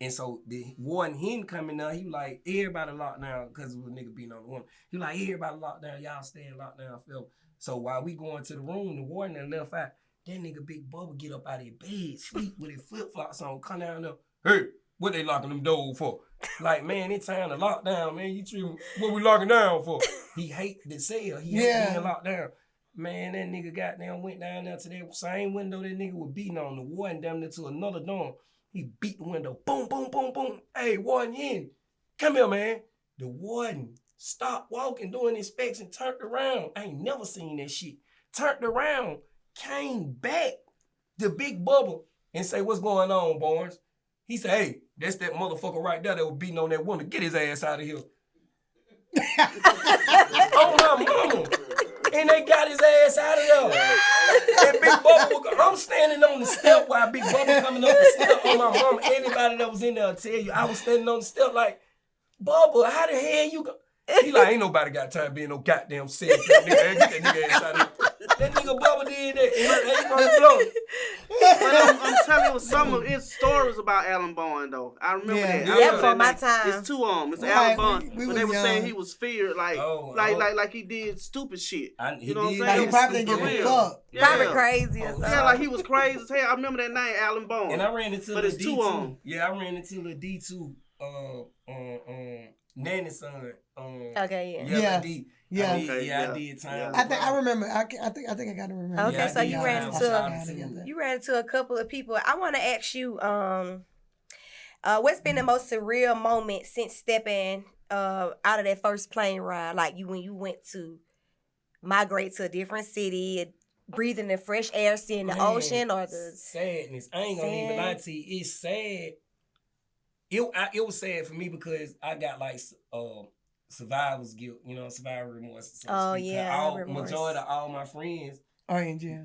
[SPEAKER 1] And so the warden him coming out, he was like, everybody locked down because of a nigga beating on the woman. He was like, everybody locked down, y'all staying locked down, Phil. So while we going to the room, the warden that left out, that nigga Big Bubba get up out of his bed, sleep with his flip-flops on, come down there, hey, what they locking them doors for? Like, man, it's time to lock down, man. You treat what we locking down for? He hate the cell. He hate being locked down. Man, that nigga goddamn went down there to that same window that nigga was beating on. The warden down there to another dorm.
[SPEAKER 4] He beat the window. Boom, boom, boom, boom. Hey, warden, you in? Come here, man. The warden stopped walking, doing inspection, turned around. I ain't never seen that shit. Turned around, came back, the big bubble, and say, what's going on, boys? He said, hey, that's that motherfucker right there that was beating on that woman. Get his ass out of here. Oh, my mama. And they got his ass out of there. And Big Bubba, I'm standing on the step while Big Bubba coming up the step on my mama. Anybody that was in there will tell you, I was standing on the step like, Bubba, how the hell you go? He like, ain't nobody got time being no goddamn sick. Get that nigga ass out of here. That nigga Bubba did that.
[SPEAKER 3] I'm telling you some of his stories about Alan Bowen though. I remember that.
[SPEAKER 1] Yeah, for my time.
[SPEAKER 3] It's two of them. It's Alan Bowen. But they were saying he was feared like he did stupid shit.
[SPEAKER 4] You
[SPEAKER 3] know what I'm saying?
[SPEAKER 2] Like he probably didn't give a fuck.
[SPEAKER 1] Probably crazy or something.
[SPEAKER 3] Yeah, like he was crazy as hell. I remember that name, Alan Bowen.
[SPEAKER 4] And I ran into
[SPEAKER 3] but
[SPEAKER 4] the
[SPEAKER 3] it's
[SPEAKER 4] D2.
[SPEAKER 3] two of them.
[SPEAKER 4] Yeah, I ran into the D2 Nanny's son.
[SPEAKER 1] Okay,
[SPEAKER 2] yeah.
[SPEAKER 4] Yeah,
[SPEAKER 3] Okay,
[SPEAKER 4] I did time.
[SPEAKER 2] I remember. I think I got to remember.
[SPEAKER 1] Okay, so you ran
[SPEAKER 2] into
[SPEAKER 1] into a couple of people. I want to ask you, what's been the most surreal moment since stepping out of that first plane ride? Like when you went to migrate to a different city, breathing the fresh air, seeing the ocean, or the
[SPEAKER 4] sadness. I ain't gonna even lie to you. It's sad. It was sad for me because I got like survivor's guilt, survivor remorse. So majority of all my friends
[SPEAKER 2] are in jail.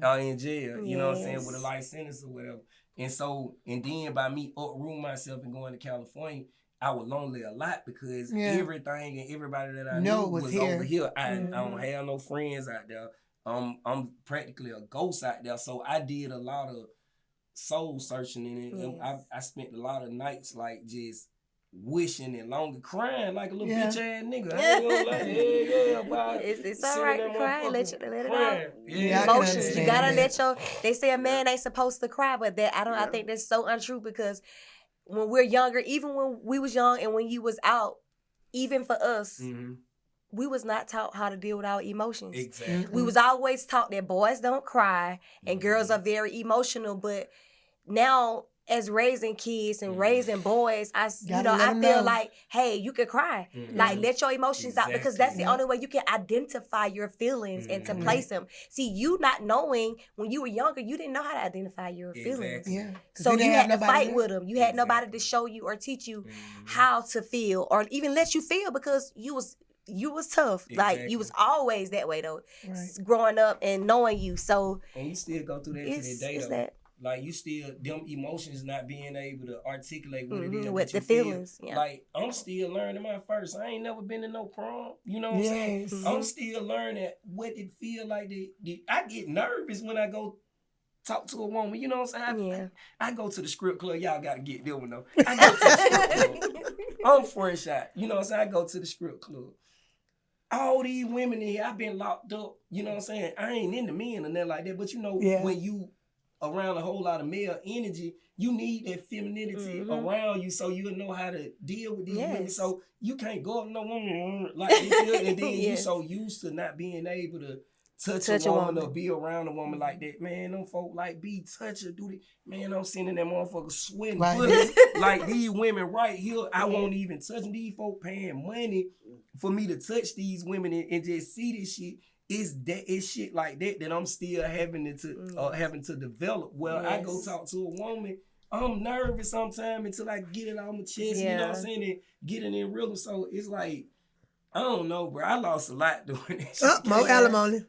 [SPEAKER 4] You know what I'm saying, with a life sentence or whatever. And so, and then by me uprooting myself and going to California, I was lonely a lot because everything and everybody that I knew was over here. I don't have no friends out there. I'm practically a ghost out there. So I did a lot of soul searching in it. Yes. I spent a lot of nights like just wishing and longer crying like a little bitch ass nigga. I ain't gonna lie.
[SPEAKER 1] It's all right to cry. Let it out.
[SPEAKER 2] Yeah,
[SPEAKER 1] emotions. You gotta let they say a man ain't supposed to cry, but I think that's so untrue because when we're younger, even when we was young and when you was out, even for us, we was not taught how to deal with our emotions.
[SPEAKER 4] Exactly.
[SPEAKER 1] We was always taught that boys don't cry and girls are very emotional, but now as raising kids and raising boys, I feel like, hey, you can cry. Like, let your emotions out because that's the only way you can identify your feelings and to place them. See, you not knowing when you were younger, you didn't know how to identify your feelings.
[SPEAKER 2] Yeah.
[SPEAKER 1] So you had to fight with them. You had nobody to show you or teach you how to feel or even let you feel because you was tough. Exactly. Like, you was always that way, though, growing up and knowing you. So
[SPEAKER 4] and you still go through that to this day, though. Like, you still, them emotions not being able to articulate what it is
[SPEAKER 1] with the
[SPEAKER 4] feel.
[SPEAKER 1] feelings. Yeah.
[SPEAKER 4] Like, I'm still learning my first. I ain't never been to no prom. You know what I'm saying? I'm still learning what it feel like. I get nervous when I go talk to a woman. You know what I'm saying? I go to the script club. Y'all got to get them one, though. I go to the script club. I'm fresh out. You know what I'm saying? I go to the script club. All these women in here, I've been locked up. You know what I'm saying? I ain't into men or nothing like that. But, when you around a whole lot of male energy, you need that femininity around you so you'll know how to deal with these women. So you can't go up no woman like this and then you so used to not being able to touch a woman or be around a woman like that. Man, them folk like be touch her, do the man, I'm sending that motherfucker sweating like these women right here. I won't even touch them. These folk paying money for me to touch these women and just see this shit. It's shit like that I'm still having to develop. Well, I go talk to a woman, I'm nervous sometimes until I get it on my chest, you know what I'm saying, and get it in rhythm. So it's like, I don't know, bro. I lost a lot doing that shit.
[SPEAKER 2] More alimony.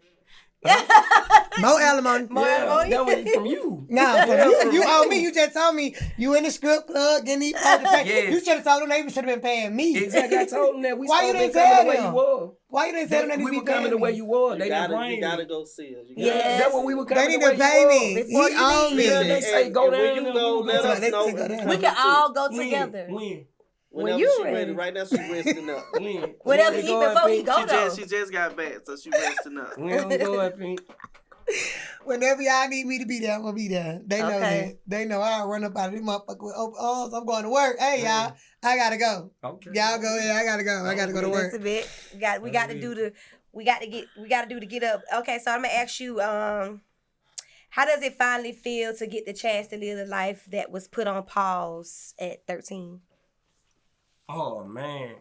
[SPEAKER 2] More alimony.
[SPEAKER 4] That was from you.
[SPEAKER 2] No, from you owe me. You just told me you in the script club getting these pay. You should have told them they should have been paying me.
[SPEAKER 4] Exactly. I told them that we
[SPEAKER 2] Why you didn't
[SPEAKER 4] tell them? Why
[SPEAKER 2] you didn't tell them that
[SPEAKER 4] we were coming the way you were? They didn't bring
[SPEAKER 3] you gotta go see us.
[SPEAKER 4] That's what we were coming.
[SPEAKER 2] They need to pay me.
[SPEAKER 1] Before you leave.
[SPEAKER 2] me.
[SPEAKER 4] They say go down.
[SPEAKER 3] When you go, let us know.
[SPEAKER 1] We can all go together.
[SPEAKER 3] Whenever
[SPEAKER 1] you
[SPEAKER 3] she
[SPEAKER 1] ready.
[SPEAKER 3] Right now, she resting up.
[SPEAKER 1] Whatever before he go though.
[SPEAKER 3] She just got back, so she resting up.
[SPEAKER 4] We don't go up, Pink.
[SPEAKER 2] Whenever y'all need me to be there, I'm gonna be there. They know that. They know I'll run up out of this motherfucker with open arms. I'm going to work. Hey, y'all, I gotta go.
[SPEAKER 4] Okay.
[SPEAKER 2] Y'all go ahead. I gotta go. I gotta go to work.
[SPEAKER 1] That's a bit. We got to do to get up. Okay, so I'm gonna ask you, How does it finally feel to get the chance to live a life that was put on pause at 13?
[SPEAKER 4] Oh man,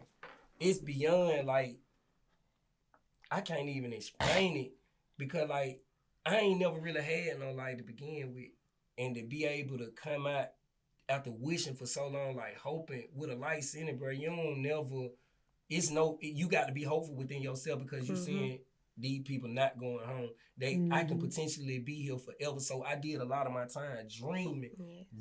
[SPEAKER 4] it's beyond like I can't even explain it because like I ain't never really had no life to begin with, and to be able to come out after wishing for so long, like hoping with a light in it, bro. You don't never. It's no. You got to be hopeful within yourself because you're seeing these people not going home. I can potentially be here forever. So I did a lot of my time dreaming,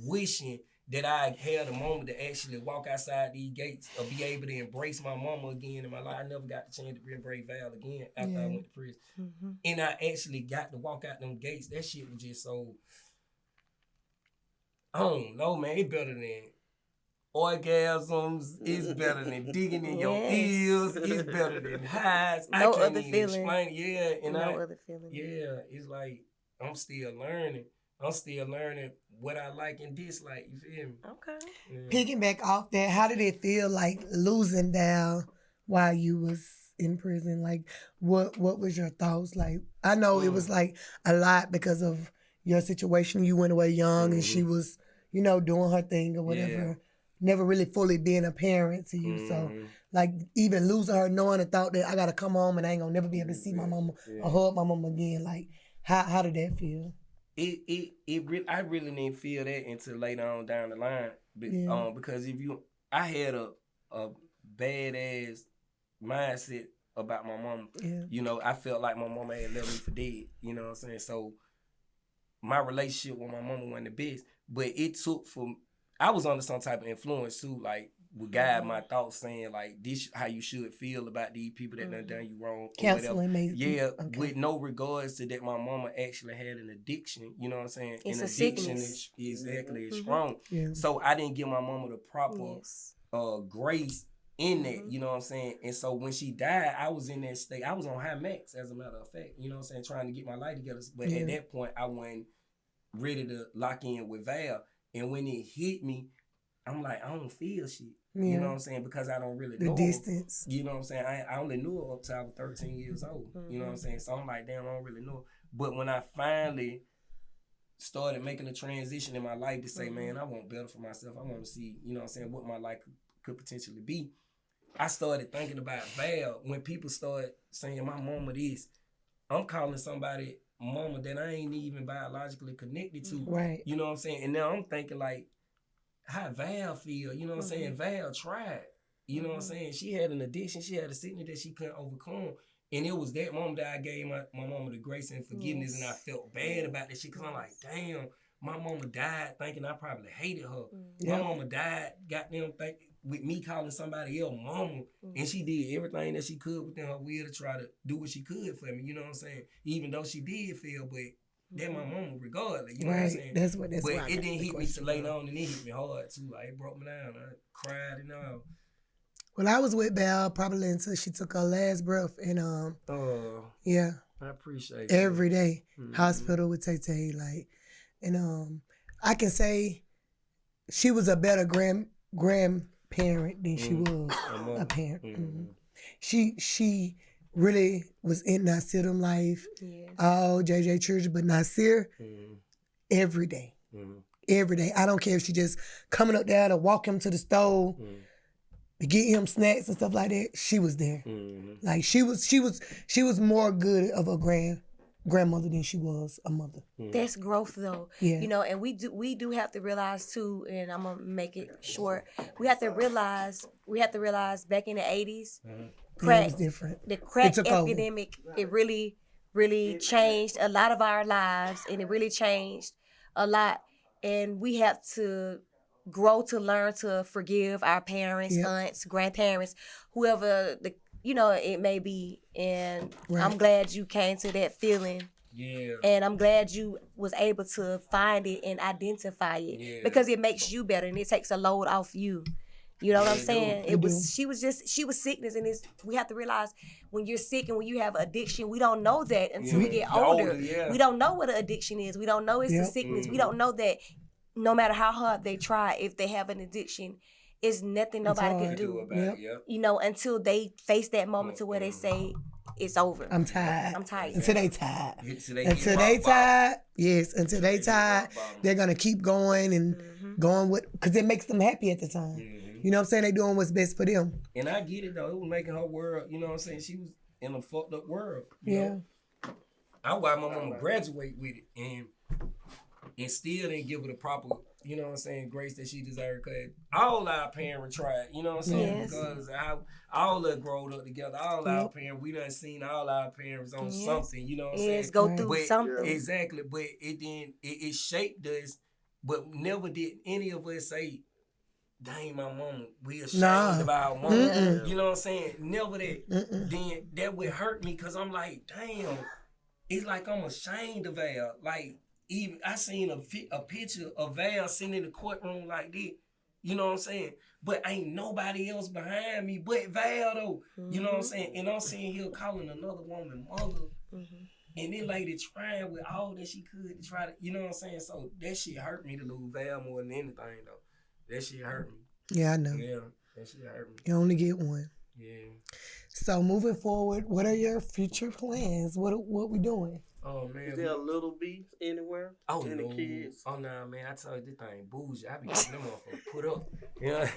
[SPEAKER 4] wishing that I had a moment to actually walk outside these gates or be able to embrace my mama again in my life. I never got the chance to embrace Val again after I went to prison. And I actually got to walk out them gates. That shit was just so, I don't know, man. It's better than orgasms. It's better than digging in your ears. It's better than highs.
[SPEAKER 1] No
[SPEAKER 4] I can't
[SPEAKER 1] other
[SPEAKER 4] even
[SPEAKER 1] feeling.
[SPEAKER 4] explain it. Yeah, and
[SPEAKER 1] No other feeling.
[SPEAKER 4] Yeah, it's like I'm still learning. I'm still learning what I like and dislike. You feel me?
[SPEAKER 1] Okay.
[SPEAKER 4] Yeah.
[SPEAKER 2] Picking back off that, how did it feel like losing Val while you was in prison? Like, what was your thoughts? Like, I know it was like a lot because of your situation. You went away young and she was, you know, doing her thing or whatever.
[SPEAKER 4] Yeah.
[SPEAKER 2] Never really fully being a parent to you. So, like, even losing her, knowing the thought that I got to come home and I ain't going to never be able to see my mama or hug my mama again. Like, how did that feel?
[SPEAKER 4] I really didn't feel that until later on down the line. Because I had a badass mindset about my mama.
[SPEAKER 2] Yeah.
[SPEAKER 4] You know, I felt like my mama had left me for dead. You know what I'm saying? So my relationship with my mama wasn't the best. But it took I was under some type of influence too, like would guide my thoughts saying like this how you should feel about these people that done you wrong.
[SPEAKER 2] Counseling maybe.
[SPEAKER 4] Yeah, with no regards to that my mama actually had an addiction. You know what I'm saying?
[SPEAKER 1] It's
[SPEAKER 4] an
[SPEAKER 1] a
[SPEAKER 4] addiction
[SPEAKER 1] sickness.
[SPEAKER 4] is strong.
[SPEAKER 2] Yeah.
[SPEAKER 4] So I didn't give my mama the proper grace in that, you know what I'm saying? And so when she died, I was in that state. I was on high max, as a matter of fact. You know what I'm saying? Trying to get my life together. But at that point, I wasn't ready to lock in with Val. And when it hit me, I'm like, I don't feel shit. Yeah. You know what I'm saying? Because I don't really know
[SPEAKER 2] the distance.
[SPEAKER 4] her. You know what I'm saying? I only knew her up till I was 13 years old. You know what I'm saying? So I'm like, damn, I don't really know her. But when I finally started making a transition in my life to say, man, I want better for myself. I want to see, you know what I'm saying, what my life could potentially be. I started thinking about Val. When people start saying my mama this, I'm calling somebody mama that I ain't even biologically connected to.
[SPEAKER 2] Right.
[SPEAKER 4] You know what I'm saying? And now I'm thinking like, how Val feel? You know what I'm saying? Val tried. You know what I'm saying? She had an addiction. She had a sickness that she couldn't overcome. And it was that moment that I gave my mama the grace and forgiveness, and I felt bad about that shit because I'm like, damn, my mama died thinking I probably hated her. My mama died, goddamn, with me calling somebody else mama, and she did everything that she could within her will to try to do what she could for me. You know what I'm saying? Even though she did feel, but that my mama regardless. You know what I'm saying?
[SPEAKER 2] That's what.
[SPEAKER 4] But it didn't hit me till later on, and it hit me hard too. Like it broke me down. I cried and all.
[SPEAKER 2] Well, I was with Val probably until she took her last breath, and yeah,
[SPEAKER 4] I appreciate
[SPEAKER 2] every day hospital with Tay, like, and I can say she was a better grandparent than she was a parent. She really was in Nasir's life, all JJ children, but Nasir every day. Every day. I don't care if she just coming up there to walk him to the stove. To get him snacks and stuff like that, she was there. Like she was more good of a grandmother than she was a mother.
[SPEAKER 1] That's growth though.
[SPEAKER 2] Yeah.
[SPEAKER 1] You know, and we do have to realize too, and I'm gonna make it short. We have to realize back in the 80s, crack,
[SPEAKER 2] it was different.
[SPEAKER 1] The crack
[SPEAKER 2] It
[SPEAKER 1] epidemic, it really, really changed a lot of our lives, and it really changed a lot. And we have to grow to learn to forgive our parents, aunts, grandparents, whoever it may be. And I'm glad you came to that feeling.
[SPEAKER 4] Yeah.
[SPEAKER 1] And I'm glad you was able to find it and identify it because it makes you better and it takes a load off you. You know what I'm saying? She was sickness, and we have to realize when you're sick and when you have addiction, we don't know that until we get older. We don't know what an addiction is. We don't know it's a sickness. We don't know that no matter how hard they try, if they have an addiction it's nothing nobody can
[SPEAKER 2] hard.
[SPEAKER 1] do.
[SPEAKER 4] about it, yep.
[SPEAKER 1] You know, until they face that moment to where they say it's over.
[SPEAKER 2] I'm tired.
[SPEAKER 1] I'm tired.
[SPEAKER 2] Until they tired.
[SPEAKER 4] Until they
[SPEAKER 2] tired. Yes, until they tired, they're gonna keep going and going with, because it makes them happy at the time. You know what I'm saying? They doing what's best for them.
[SPEAKER 4] And I get it though. It was making her world. You know what I'm saying? She was in a fucked up world. You know? I watched my mama graduate with it and still didn't give her the proper, you know what I'm saying, grace that she deserved. Cause all our parents tried, you know what I'm saying?
[SPEAKER 1] Yes.
[SPEAKER 4] Because all of us growed up together. All our parents, we done seen all our parents on something, you know what I'm saying?
[SPEAKER 1] Go through something.
[SPEAKER 4] Exactly, but it shaped us, but never did any of us say, dang, my mama, we ashamed of our mama. You know what I'm saying? Never that. Then that would hurt me because I'm like, damn, it's like I'm ashamed of Val. Like, even I seen a picture of Val sitting in the courtroom like this. You know what I'm saying? But ain't nobody else behind me but Val though. You know what I'm saying? And I'm seeing her calling another woman mother. And this lady trying with all that she could to try to, you know what I'm saying? So that shit hurt me to lose Val more than anything though. That shit hurt me.
[SPEAKER 2] Yeah, I know.
[SPEAKER 4] Yeah, that shit hurt me.
[SPEAKER 2] You only get one.
[SPEAKER 4] Yeah.
[SPEAKER 2] So moving forward, what are your future plans? What we doing?
[SPEAKER 4] Oh man.
[SPEAKER 3] Is there a Lil B anywhere?
[SPEAKER 4] Oh
[SPEAKER 3] in
[SPEAKER 4] no.
[SPEAKER 3] the kids?
[SPEAKER 4] Oh nah, man. I tell you this thing bougie. I be getting them motherfuckers put up. Yeah.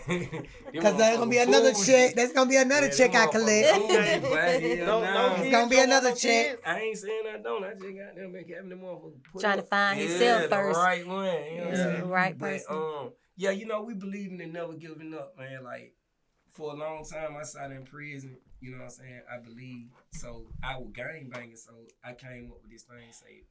[SPEAKER 2] Because that's gonna be another check. That's gonna be another check I collect. It's gonna be another check.
[SPEAKER 4] I ain't saying I don't. I just got them having them motherfuckers put
[SPEAKER 1] Trying
[SPEAKER 4] up.
[SPEAKER 1] to find himself first.
[SPEAKER 4] The right one. You know what I'm saying?
[SPEAKER 1] The right person.
[SPEAKER 4] Yeah, you know, we believe in never giving up, man. Like, for a long time, I sat in prison. You know what I'm saying? I believe. So, I was gang banging. So, I came up with this thing, say,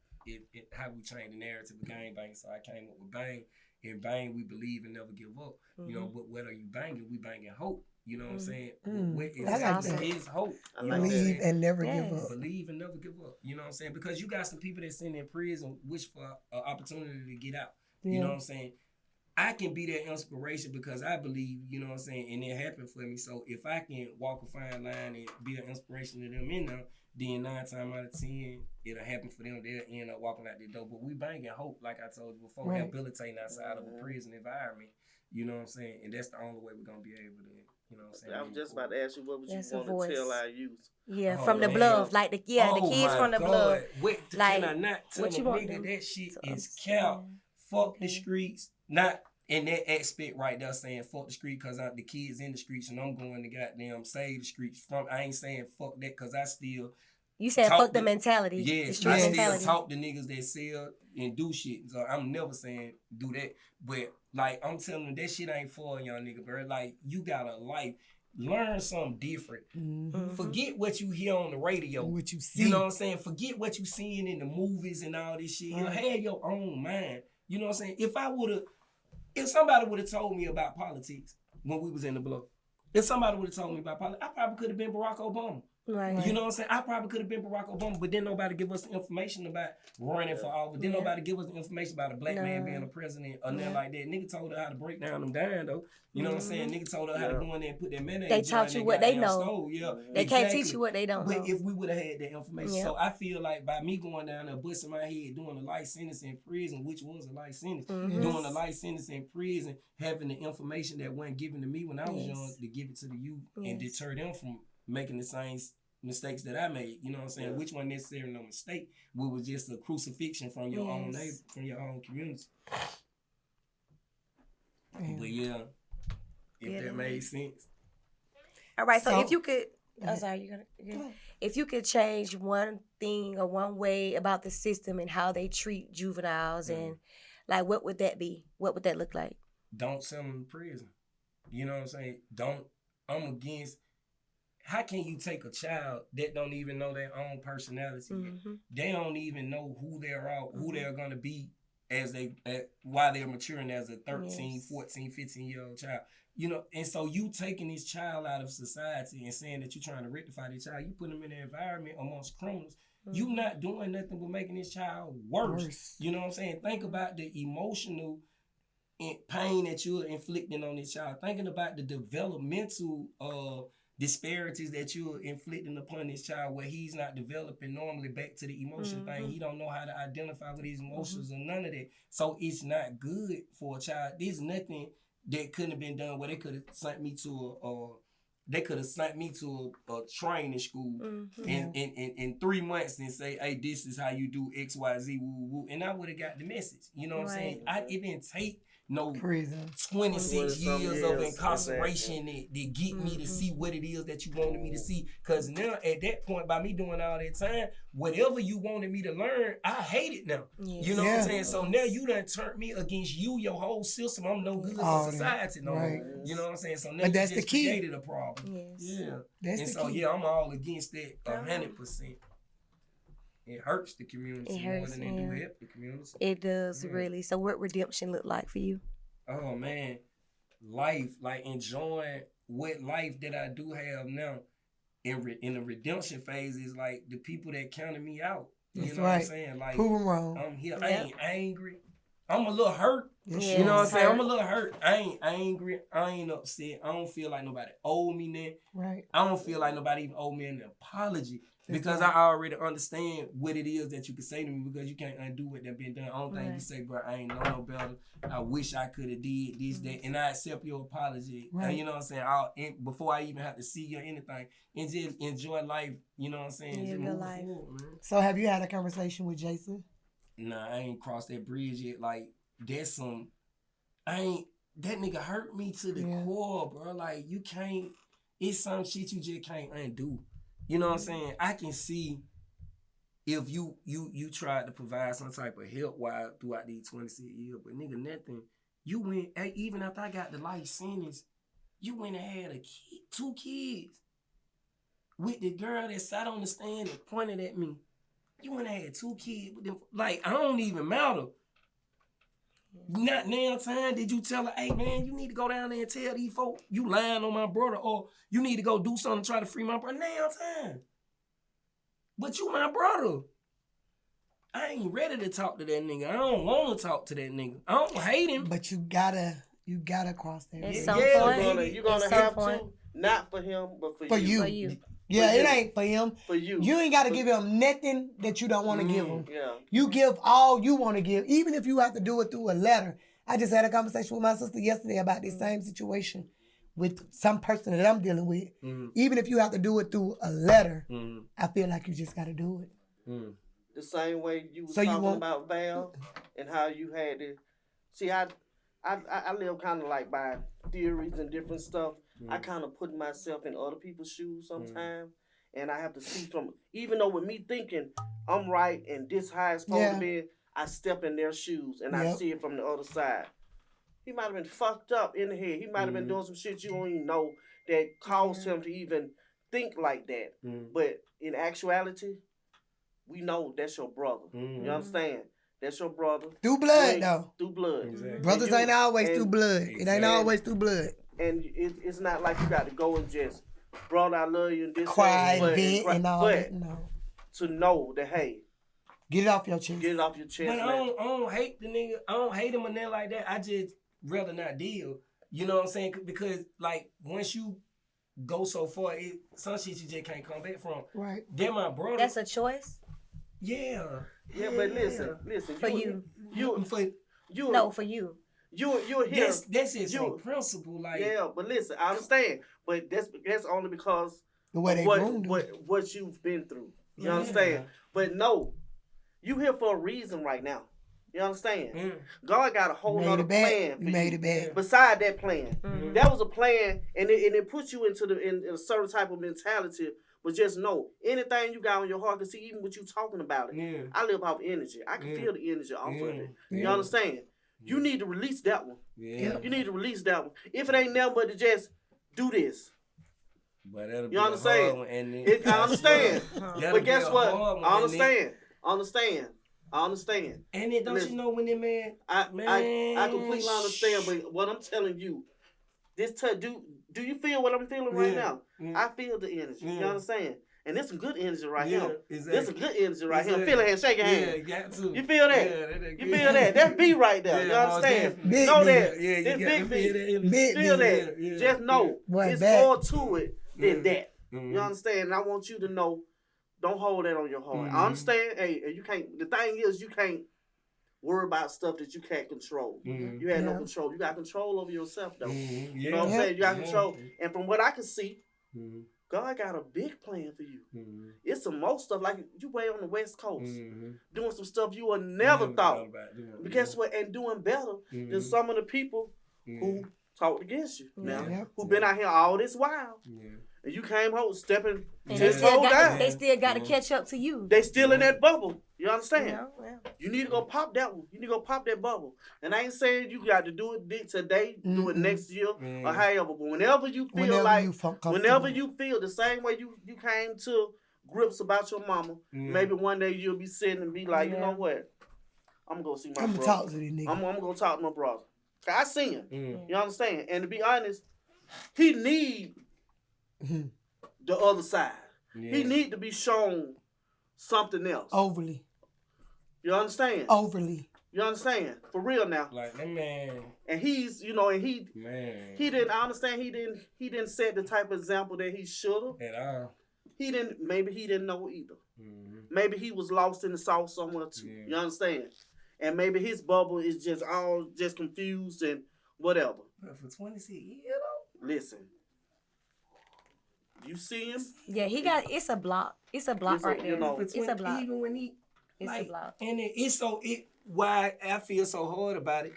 [SPEAKER 4] how we change the narrative of gang banging. So, I came up with bang. In bang, we believe and never give up. You know, but whether you banging, we banging hope. You know what I'm saying? What is hope?
[SPEAKER 2] Believe and never give up.
[SPEAKER 4] Believe and never give up. You know what I'm saying? Because you got some people that sitting in prison wish for an opportunity to get out. You know what I'm saying? I can be that inspiration because I believe, you know what I'm saying, and it happened for me. So if I can walk a fine line and be an inspiration to them in there, then 9 times out of 10, it'll happen for them. They'll end up walking out the door. But we banging hope, like I told you before, rehabilitating outside of a prison environment. You know what I'm saying? And that's the only way we're going to be able to, you know what I'm saying?
[SPEAKER 3] I was just about to ask you, what would you want to tell our youth?
[SPEAKER 1] Yeah, from the Bluff. Like, the kids from the Bluff.
[SPEAKER 4] Wait, like, can I not tell them, nigga, that shit is cap. Fuck the streets. Not in that aspect right there saying fuck the street because the kids in the streets and I'm going to goddamn save the streets. I ain't saying fuck that because I still...
[SPEAKER 1] You said fuck the mentality.
[SPEAKER 4] Yeah, I still talk to niggas that sell and do shit. So I'm never saying do that. But, like, I'm telling them that shit ain't for y'all nigga, bro. Like, you got a life. Learn something different. Forget what you hear on the radio.
[SPEAKER 2] What you see.
[SPEAKER 4] You know what I'm saying? Forget what you seeing in the movies and all this shit. You know, have your own mind. You know what I'm saying? If somebody would have told me about politics when we was in the Bluff, if somebody would have told me about politics, I probably could have been Barack Obama. Right. You know what I'm saying? I probably could have been Barack Obama, but then nobody give us the information about running for office. Then nobody give us the information about a black man being a president or nothing like that. Nigga told her how to break down them down though. You know what I'm saying? Nigga told her how to go in there and put that mayonnaise.
[SPEAKER 1] They taught you what they know.
[SPEAKER 4] Stove. Yeah,
[SPEAKER 1] they can't teach you what they don't know.
[SPEAKER 4] But if we would have had that information, so I feel like by me going down there, busting my head, doing a life sentence in prison, which was a life sentence, doing a life sentence in prison, having the information that wasn't given to me when I was young, to give it to the youth and deter them from making the same mistakes that I made, you know what I'm saying? Which wasn't necessarily no mistake, but was just a crucifixion from your own neighbor, from your own community. But yeah, if that made sense.
[SPEAKER 1] All right, so if you could, if you could change one thing or one way about the system and how they treat juveniles and like, what would that be? What would that look like?
[SPEAKER 4] Don't send them to prison. You know what I'm saying? I'm against. How can you take a child that don't even know their own personality yet? They don't even know who they're going to be while they're maturing as a 13, 14, 15-year-old child. You know, and so you taking this child out of society and saying that you're trying to rectify this child, you put them in an environment amongst criminals. You not doing nothing but making this child worse. You know what I'm saying? Think about the emotional pain that you're inflicting on this child. Thinking about the developmental disparities that you're inflicting upon this child where he's not developing normally back to the emotion thing. He don't know how to identify with his emotions or none of that. So it's not good for a child. There's nothing that couldn't have been done where they could have sent me to a training school in 3 months and say, hey, this is how you do X, Y, Z, woo, woo, and I would have got the message. You know what I'm saying? It didn't take no
[SPEAKER 2] prison
[SPEAKER 4] 26 years of incarceration that get me to see what it is that you wanted me to see. Because now at that point, by me doing all that time, whatever you wanted me to learn, I hate it now. You know what I'm saying? So now you done turned me against you, your whole system. I'm no good for society no more. You know what I'm saying? So now
[SPEAKER 2] but
[SPEAKER 4] you
[SPEAKER 2] that's
[SPEAKER 4] just
[SPEAKER 2] the key.
[SPEAKER 4] created a problem. Yeah.
[SPEAKER 2] That's
[SPEAKER 4] and
[SPEAKER 2] the
[SPEAKER 4] so
[SPEAKER 2] key.
[SPEAKER 4] I'm all against that 100%. It hurts the community more than it do help the community.
[SPEAKER 1] It does really. So what redemption look like for you?
[SPEAKER 4] Oh man, life, like enjoying what life that I do have now in the redemption phase is like the people that counted me out. You know what I'm saying? Like,
[SPEAKER 2] prove them wrong.
[SPEAKER 4] I'm here. I ain't angry. I'm a little hurt.
[SPEAKER 2] Yes,
[SPEAKER 4] you know what I'm saying? I'm a little hurt. I ain't angry. I ain't upset. I don't feel like nobody owe me nothing.
[SPEAKER 2] Right.
[SPEAKER 4] I don't feel like nobody even owe me an apology. Because I already understand what it is that you can say to me because you can't undo what that been done. Only thing you say, bro, I ain't know no better. I wish I could have did this, that, and I accept your apology.
[SPEAKER 2] Right.
[SPEAKER 4] You know what I'm saying? Before I even have to see you or anything, and just enjoy life. You know what I'm saying? Just move forward, man.
[SPEAKER 2] So have you had a conversation with Jason?
[SPEAKER 4] Nah, I ain't crossed that bridge yet. Like, that nigga hurt me to the core, bro. Like, you can't, it's some shit you just can't undo. You know what I'm saying? I can see if you tried to provide some type of help throughout these 26 years, but nigga, nothing. You went, even after I got the life sentence, you went and had 2 kids with the girl that sat on the stand and pointed at me. You went and had 2 kids with them. Like, I don't even matter. Not now time did you tell her, hey man, you need to go down there and tell these folks you lying on my brother, or you need to go do something to try to free my brother. Now time. But you my brother. I ain't ready to talk to that nigga. I don't want to talk to that nigga. I don't hate him.
[SPEAKER 2] But you gotta cross that.
[SPEAKER 1] At some point.
[SPEAKER 3] You're gonna have to, not for him, but for you.
[SPEAKER 1] For you.
[SPEAKER 2] Yeah, it ain't for him.
[SPEAKER 3] For you.
[SPEAKER 2] You ain't got to give him nothing that you don't want to give him.
[SPEAKER 3] Yeah.
[SPEAKER 2] You give all you want to give, even if you have to do it through a letter. I just had a conversation with my sister yesterday about this same situation with some person that I'm dealing with. Even if you have to do it through a letter, I feel like you just got to do it.
[SPEAKER 3] The same way you was talking about Val and how you had to. See, I live kind of like by theories and different stuff. I kind of put myself in other people's shoes sometimes, and I have to see from, even though with me thinking I'm right and this how it's supposed to be, I step in their shoes and I see it from the other side. He might have been fucked up in the head. He might have been doing some shit you don't even know that caused him to even think like that. But in actuality, we know that's your brother. You understand? That's your brother.
[SPEAKER 2] Through blood, though.
[SPEAKER 3] Through blood.
[SPEAKER 4] Exactly.
[SPEAKER 2] Brothers ain't always through blood. It ain't always through blood.
[SPEAKER 3] And it's not like you got to go and just, brother, I love you and this.
[SPEAKER 2] Quiet, vent, and all that. No.
[SPEAKER 3] To know that, hey.
[SPEAKER 2] Get it off your chest.
[SPEAKER 3] Get it off your chest,
[SPEAKER 4] But I don't hate the nigga. I don't hate him or nothing like that. I just rather not deal. You know what I'm saying? Because, like, once you go so far, some shit you just can't come back from.
[SPEAKER 2] Right.
[SPEAKER 4] Then my brother.
[SPEAKER 1] That's a choice?
[SPEAKER 3] Yeah, but listen.
[SPEAKER 1] For you. No, for you.
[SPEAKER 3] You're here.
[SPEAKER 4] That's his principle, like.
[SPEAKER 3] Yeah, but listen, I understand, but that's only because
[SPEAKER 2] the way
[SPEAKER 3] what you've been through. You understand? But no, you here for a reason right now. You understand? God got a whole other plan for you.
[SPEAKER 2] Made it bad.
[SPEAKER 3] Beside that plan, that was a plan, and it puts you into in a certain type of mentality. But just know, anything you got on your heart, can see even what you talking about it. I live off energy. I can feel the energy off of it. You understand? You need to release that one. Yeah. You need to release that one. If it ain't nothing but to just do this.
[SPEAKER 4] But that'll
[SPEAKER 3] you understand? I understand. But guess what? I understand. And
[SPEAKER 4] then don't you know when that man?
[SPEAKER 3] I completely understand. But what I'm telling you, do you feel what I'm feeling right now? I feel the energy. You understand? And there's some good energy right here. Exactly. There's some good energy right here. Feel it and shake your hand.
[SPEAKER 4] Yeah, got to.
[SPEAKER 3] You feel that?
[SPEAKER 4] Yeah,
[SPEAKER 3] you feel that? That's B right there. You understand? Know that.
[SPEAKER 4] Yeah,
[SPEAKER 3] this big B. Feel that.
[SPEAKER 2] Yeah.
[SPEAKER 3] Just know it's more to it than that. You understand? And I want you to know, don't hold that on your heart. I understand. Hey, you can't. The thing is, you can't worry about stuff that you can't control.
[SPEAKER 4] Mm-hmm.
[SPEAKER 3] You had no control. You got control over yourself, though.
[SPEAKER 4] Mm-hmm.
[SPEAKER 3] You know what I'm saying? You got control. And from what I can see,
[SPEAKER 4] mm-hmm.
[SPEAKER 3] God got a big plan for you.
[SPEAKER 4] Mm-hmm.
[SPEAKER 3] It's some more stuff like you way on the West Coast,
[SPEAKER 4] mm-hmm.
[SPEAKER 3] doing some stuff you would never thought. But guess what? And doing better than some of the people who talked against you now, who been out here all this while. And you came home stepping
[SPEAKER 1] And
[SPEAKER 3] 10 toes down.
[SPEAKER 1] they still got to catch up to you.
[SPEAKER 3] They still in that bubble. You understand?
[SPEAKER 1] Yeah.
[SPEAKER 3] You need to go pop that one. You need to go pop that bubble. And I ain't saying you got to do it today, do it next year, or however. But whenever you feel whenever you feel the same way you came to grips about your mama, maybe one day you'll be sitting and be like, you know what? I'm going to go see my brother.
[SPEAKER 2] I'm going to talk to this nigga.
[SPEAKER 3] I'm going to talk to my brother. I seen him. You understand? And to be honest, he need the other side. Yeah. He need to be shown something else.
[SPEAKER 2] Overly.
[SPEAKER 3] You understand?
[SPEAKER 2] Overly.
[SPEAKER 3] You understand? For real now.
[SPEAKER 4] Like that man.
[SPEAKER 3] And he's, he didn't, I understand he didn't set the type of example that he should have.
[SPEAKER 4] At all.
[SPEAKER 3] Maybe he didn't know either.
[SPEAKER 4] Mm-hmm.
[SPEAKER 3] Maybe he was lost in the sauce somewhere too. Yeah. You understand? And maybe his bubble is just confused and whatever.
[SPEAKER 4] But for 26 years though?
[SPEAKER 3] Listen. You see him?
[SPEAKER 1] Yeah, it's a block. It's a block right there. It's a block.
[SPEAKER 4] Even when
[SPEAKER 1] it's a block.
[SPEAKER 4] And why I feel so hard about it,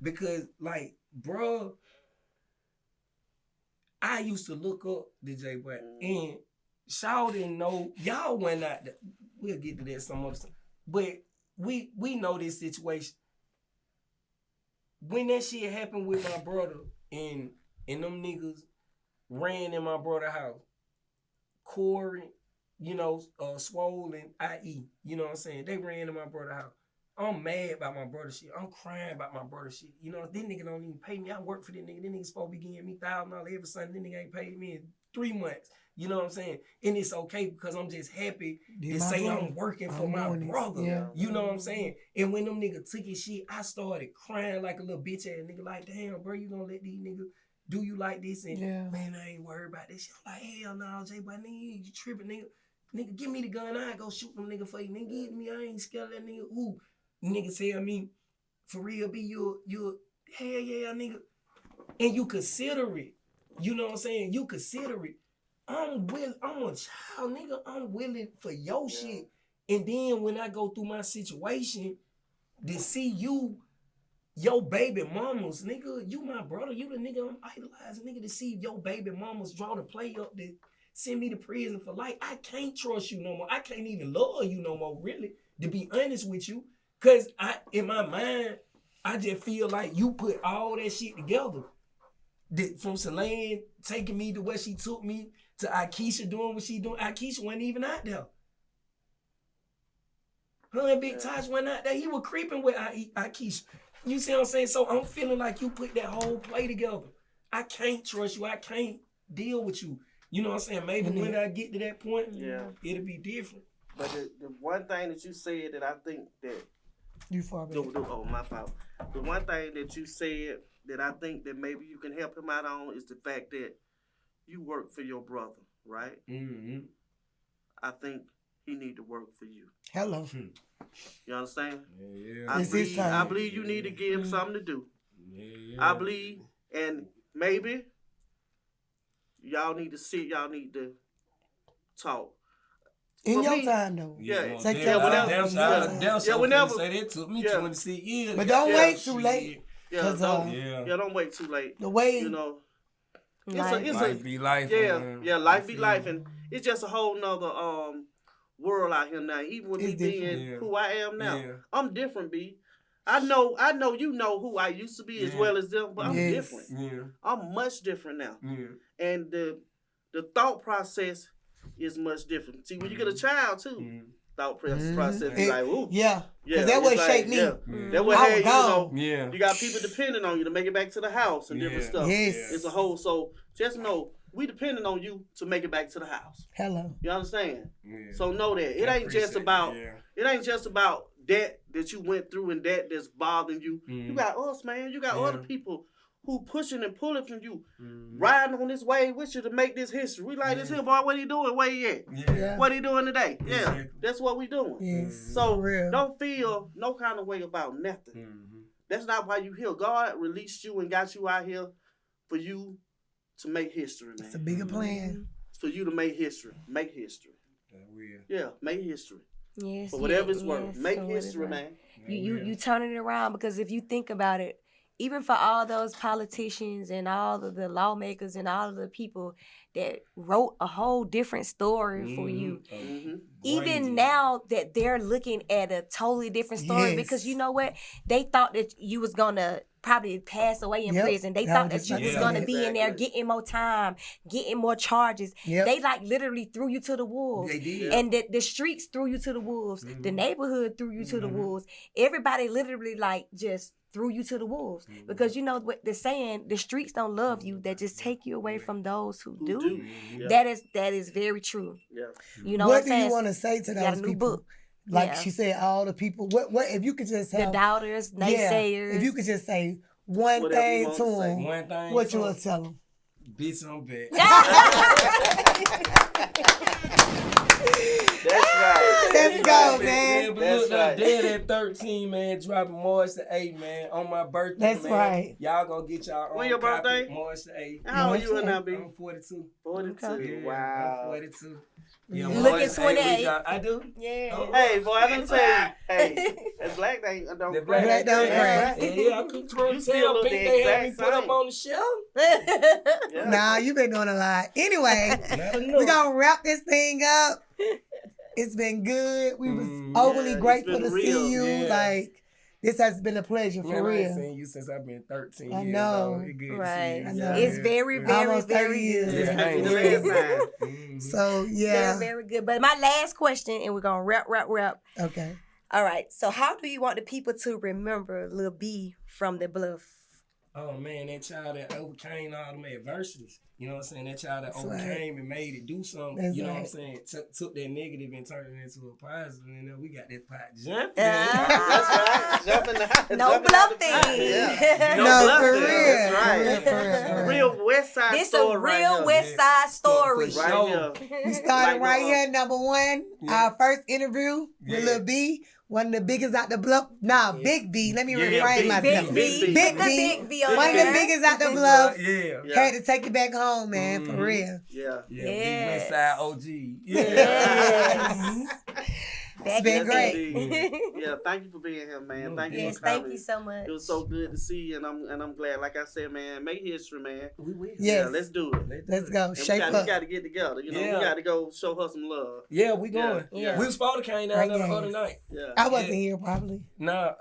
[SPEAKER 4] because like, bro, I used to look up DJ Boy and Shaw didn't know, y'all went out there. We'll get to that some other time. But we know this situation. When that shit happened with my brother and them niggas ran in my brother's house, Corey, Swole and IE, you know what I'm saying? They ran in my brother's house. I'm mad about my brother shit. I'm crying about my brother shit. This nigga don't even pay me. I work for this nigga. This nigga supposed to be giving me $1,000 every Sunday. This nigga ain't paid me in 3 months. You know what I'm saying? And it's okay because I'm just happy to say I'm working for my brother. Yeah. You know what I'm saying? And when them niggas took his shit, I started crying like a little bitch ass nigga. Like, damn, bro, you gonna let these niggas do you like this? And man, I ain't worried about this shit. I'm like, hell no, J, but nigga, you tripping, nigga. Nigga, give me the gun. I go shoot them nigga for you. Nigga, give me. I ain't scared of that nigga. Ooh, nigga tell me, for real, be you hell yeah, nigga. And you consider it. You know what I'm saying? You consider it. I'm a child, nigga. I'm willing for your shit. And then when I go through my situation, to see you, your baby mamas, nigga, you my brother, you the nigga I'm idolizing, nigga, to see your baby mamas draw the play up to send me to prison for life. I can't trust you no more. I can't even love you no more, really, to be honest with you. Cause in my mind, I just feel like you put all that shit together. From Selene taking me to where she took me, to Akeisha doing what she doing. Akeisha wasn't even out there. Her and Big Taj went out there. He was creeping with Akeisha. You see what I'm saying? So I'm feeling like you put that whole play together. I can't trust you. I can't deal with you. You know what I'm saying? Maybe when I get to that point, it'll be different.
[SPEAKER 3] But the one thing that you said that I think that...
[SPEAKER 2] You far back.
[SPEAKER 3] Oh, my fault. The one thing that you said that I think that maybe you can help him out on is the fact that you work for your brother, right? Mm-hmm. I think he need to work for you.
[SPEAKER 2] Hello.
[SPEAKER 3] You understand?
[SPEAKER 4] Yeah.
[SPEAKER 3] I believe you need to give him something to do. Yeah. I believe, and maybe y'all need to sit, y'all need to talk.
[SPEAKER 2] In your time, though.
[SPEAKER 3] Yeah.
[SPEAKER 4] Whenever. Say that took me 26 years.
[SPEAKER 2] But don't wait too late.
[SPEAKER 3] Don't wait too late.
[SPEAKER 2] The way,
[SPEAKER 4] life be life.
[SPEAKER 3] Life be life, and it's just a whole nother world out here now. Even with me being who I am now, I'm different, B. I know you know who I used to be as well as them, but I'm different. Yeah. I'm much different now. Yeah. And the thought process is much different. See, when you get a child too, thought process is like, ooh.
[SPEAKER 2] Yeah. Because that would shape me.
[SPEAKER 3] That would have, you got people depending on you to make it back to the house and different stuff.
[SPEAKER 2] Yes.
[SPEAKER 3] It's a whole, so just know, we depending on you to make it back to the house.
[SPEAKER 2] Hello.
[SPEAKER 3] You understand? Yeah. So know that. It ain't just about that you went through and that's bothering you. You got us, man. You got other people who pushing and pulling from you, riding on this wave with you to make this history. We like this here, boy. What he doing? Where he at?
[SPEAKER 2] Yeah.
[SPEAKER 3] What he doing today? Yeah,
[SPEAKER 4] Exactly.
[SPEAKER 3] that's what we doing.
[SPEAKER 2] Yes.
[SPEAKER 3] So
[SPEAKER 2] For real.
[SPEAKER 3] don't feel no kind of way about nothing. That's not why you here. God released you and got you out here for you to make history, man.
[SPEAKER 2] It's a bigger plan.
[SPEAKER 3] It's for you to make history. Make history. Yeah, make history.
[SPEAKER 1] Yes.
[SPEAKER 3] For whatever it's
[SPEAKER 1] yes,
[SPEAKER 3] worth. Make
[SPEAKER 1] for whatever.
[SPEAKER 3] history, man.
[SPEAKER 1] You turn it around, because if you think about it, even for all those politicians and all of the lawmakers and all of the people that wrote a whole different story for you, even now that they're looking at a totally different story,
[SPEAKER 2] Yes.
[SPEAKER 1] because you know what? They thought that you was going to probably pass away in prison. They thought that you was going to be in there getting more time, getting more charges. They like literally threw you to the wolves.
[SPEAKER 4] They did.
[SPEAKER 1] And the streets threw you to the wolves. The neighborhood threw you to the wolves. Everybody literally like just threw you to the wolves, because you know what they're saying, the streets don't love you, they just take you away from those who do.
[SPEAKER 3] Yeah.
[SPEAKER 1] That is very true.
[SPEAKER 3] Yeah.
[SPEAKER 1] You know
[SPEAKER 2] What
[SPEAKER 1] what I'm
[SPEAKER 2] do
[SPEAKER 1] saying?
[SPEAKER 2] you want to say to
[SPEAKER 1] You got a
[SPEAKER 2] those
[SPEAKER 1] new
[SPEAKER 2] people?
[SPEAKER 1] book.
[SPEAKER 2] Like
[SPEAKER 1] Yeah.
[SPEAKER 2] she said, all the people. What if you could just
[SPEAKER 1] The
[SPEAKER 2] have
[SPEAKER 1] doubters, naysayers.
[SPEAKER 2] if you could just say one
[SPEAKER 3] Whatever you
[SPEAKER 2] thing
[SPEAKER 3] want
[SPEAKER 2] to
[SPEAKER 3] to say.
[SPEAKER 2] them,
[SPEAKER 4] One thing.
[SPEAKER 2] what you will tell them?
[SPEAKER 4] Bitch, I'm back.
[SPEAKER 3] That's right.
[SPEAKER 2] Let's go, man.
[SPEAKER 4] But
[SPEAKER 3] That's
[SPEAKER 4] look,
[SPEAKER 3] right.
[SPEAKER 4] dead at 13, man. Dropping March the 8th, man. On my birthday,
[SPEAKER 2] That's
[SPEAKER 4] man.
[SPEAKER 2] right.
[SPEAKER 4] Y'all gonna get y'all own
[SPEAKER 3] When your
[SPEAKER 4] copy,
[SPEAKER 3] birthday?
[SPEAKER 4] March the 8th.
[SPEAKER 3] How old you in now, B?
[SPEAKER 4] I'm 42.
[SPEAKER 3] 42.
[SPEAKER 4] Yeah,
[SPEAKER 3] Wow.
[SPEAKER 4] I'm 42. Yeah,
[SPEAKER 1] You
[SPEAKER 4] March
[SPEAKER 1] looking
[SPEAKER 4] the 8th,
[SPEAKER 1] 28.
[SPEAKER 4] I do.
[SPEAKER 1] Yeah.
[SPEAKER 4] Oh.
[SPEAKER 3] Hey, boy, I done tell you. Hey, that black thing don't
[SPEAKER 4] The
[SPEAKER 3] crack.
[SPEAKER 4] black
[SPEAKER 2] don't
[SPEAKER 4] yeah,
[SPEAKER 2] crack.
[SPEAKER 4] yeah, I could
[SPEAKER 3] You still look
[SPEAKER 4] tell
[SPEAKER 3] the
[SPEAKER 4] Pink they had me
[SPEAKER 3] exact
[SPEAKER 4] put up
[SPEAKER 3] same.
[SPEAKER 4] on the shelf.
[SPEAKER 3] Yeah.
[SPEAKER 2] Nah, you been doing a lot. Anyway,
[SPEAKER 4] Not
[SPEAKER 2] we
[SPEAKER 4] enough.
[SPEAKER 2] gonna wrap this thing up. It's been good. We was overly
[SPEAKER 3] Yeah, it's
[SPEAKER 2] grateful
[SPEAKER 3] been
[SPEAKER 2] to
[SPEAKER 3] real.
[SPEAKER 2] see you.
[SPEAKER 4] Yeah.
[SPEAKER 2] Like, this has been a pleasure for
[SPEAKER 4] Man, I ain't
[SPEAKER 2] real.
[SPEAKER 4] seen you since I've been 13
[SPEAKER 2] I
[SPEAKER 4] years
[SPEAKER 2] know.
[SPEAKER 4] old. It's good to
[SPEAKER 1] Right.
[SPEAKER 4] see
[SPEAKER 2] I
[SPEAKER 4] you.
[SPEAKER 2] know.
[SPEAKER 1] It's very, very,
[SPEAKER 2] Almost 30
[SPEAKER 1] very
[SPEAKER 2] years.
[SPEAKER 1] good.
[SPEAKER 4] Yeah,
[SPEAKER 3] Happy
[SPEAKER 4] ain't
[SPEAKER 3] the
[SPEAKER 4] it?
[SPEAKER 3] last time.
[SPEAKER 2] So yeah.
[SPEAKER 1] Very, very good. But my last question, and we're gonna wrap.
[SPEAKER 2] Okay.
[SPEAKER 1] All right. So how do you want the people to remember Lil B from the Bluff?
[SPEAKER 4] Oh man, that child that overcame all them adversities. You know what I'm saying? That child that
[SPEAKER 2] That's right.
[SPEAKER 4] overcame and made it do something.
[SPEAKER 2] That's
[SPEAKER 4] you know what I'm
[SPEAKER 2] right.
[SPEAKER 4] saying? Took that negative and turned it into a positive. And then we got that pot jumping.
[SPEAKER 3] That's right. Jumping out.
[SPEAKER 1] No
[SPEAKER 3] jumping out the
[SPEAKER 1] bluffing.
[SPEAKER 3] pot. Yeah.
[SPEAKER 2] No,
[SPEAKER 3] bluffing.
[SPEAKER 2] for real.
[SPEAKER 3] That's right.
[SPEAKER 2] For real.
[SPEAKER 3] Real Westside
[SPEAKER 1] This
[SPEAKER 3] Story
[SPEAKER 1] a real
[SPEAKER 3] right
[SPEAKER 1] West Side Story.
[SPEAKER 4] For
[SPEAKER 3] here.
[SPEAKER 4] sure.
[SPEAKER 3] Right here.
[SPEAKER 2] We started
[SPEAKER 3] Like
[SPEAKER 2] right
[SPEAKER 3] the,
[SPEAKER 2] here, number one.
[SPEAKER 4] Yeah.
[SPEAKER 2] Our first interview with
[SPEAKER 4] Yeah.
[SPEAKER 2] Lil B. One of the biggest out the Bluff. Nah, Big B. Let me
[SPEAKER 4] Yeah,
[SPEAKER 2] reframe
[SPEAKER 4] Big
[SPEAKER 2] myself.
[SPEAKER 1] Big B.
[SPEAKER 2] Big
[SPEAKER 1] Put the
[SPEAKER 2] B.
[SPEAKER 1] Big B on
[SPEAKER 2] One of the
[SPEAKER 1] there.
[SPEAKER 2] biggest out the Bluff.
[SPEAKER 4] Yeah.
[SPEAKER 3] Yeah.
[SPEAKER 2] Had to take it back home, man, for
[SPEAKER 4] Mhm.
[SPEAKER 2] real.
[SPEAKER 3] Yeah.
[SPEAKER 4] Yeah,
[SPEAKER 1] Yes.
[SPEAKER 4] Big Westside OG. Yeah.
[SPEAKER 1] Yes.
[SPEAKER 2] It's been
[SPEAKER 3] Yes,
[SPEAKER 2] great.
[SPEAKER 3] indeed. Yeah, thank you for being here, man. Thank you
[SPEAKER 1] Yes,
[SPEAKER 3] for
[SPEAKER 1] thank
[SPEAKER 3] coming.
[SPEAKER 1] you so much.
[SPEAKER 3] It was so good to see you, and I'm glad. Like I said, man, make history, man.
[SPEAKER 4] We will.
[SPEAKER 2] Yes.
[SPEAKER 3] Yeah, let's do it.
[SPEAKER 2] Let's go.
[SPEAKER 3] And
[SPEAKER 2] Shape
[SPEAKER 3] we
[SPEAKER 2] up.
[SPEAKER 3] got to get together. You know,
[SPEAKER 4] Yeah.
[SPEAKER 3] we got to go show her some love.
[SPEAKER 4] Yeah, we going.
[SPEAKER 3] Yeah.
[SPEAKER 4] We was supposed to came down
[SPEAKER 2] Great
[SPEAKER 4] there the
[SPEAKER 2] games.
[SPEAKER 4] other night.
[SPEAKER 3] Yeah.
[SPEAKER 2] I wasn't here probably.
[SPEAKER 4] Nah,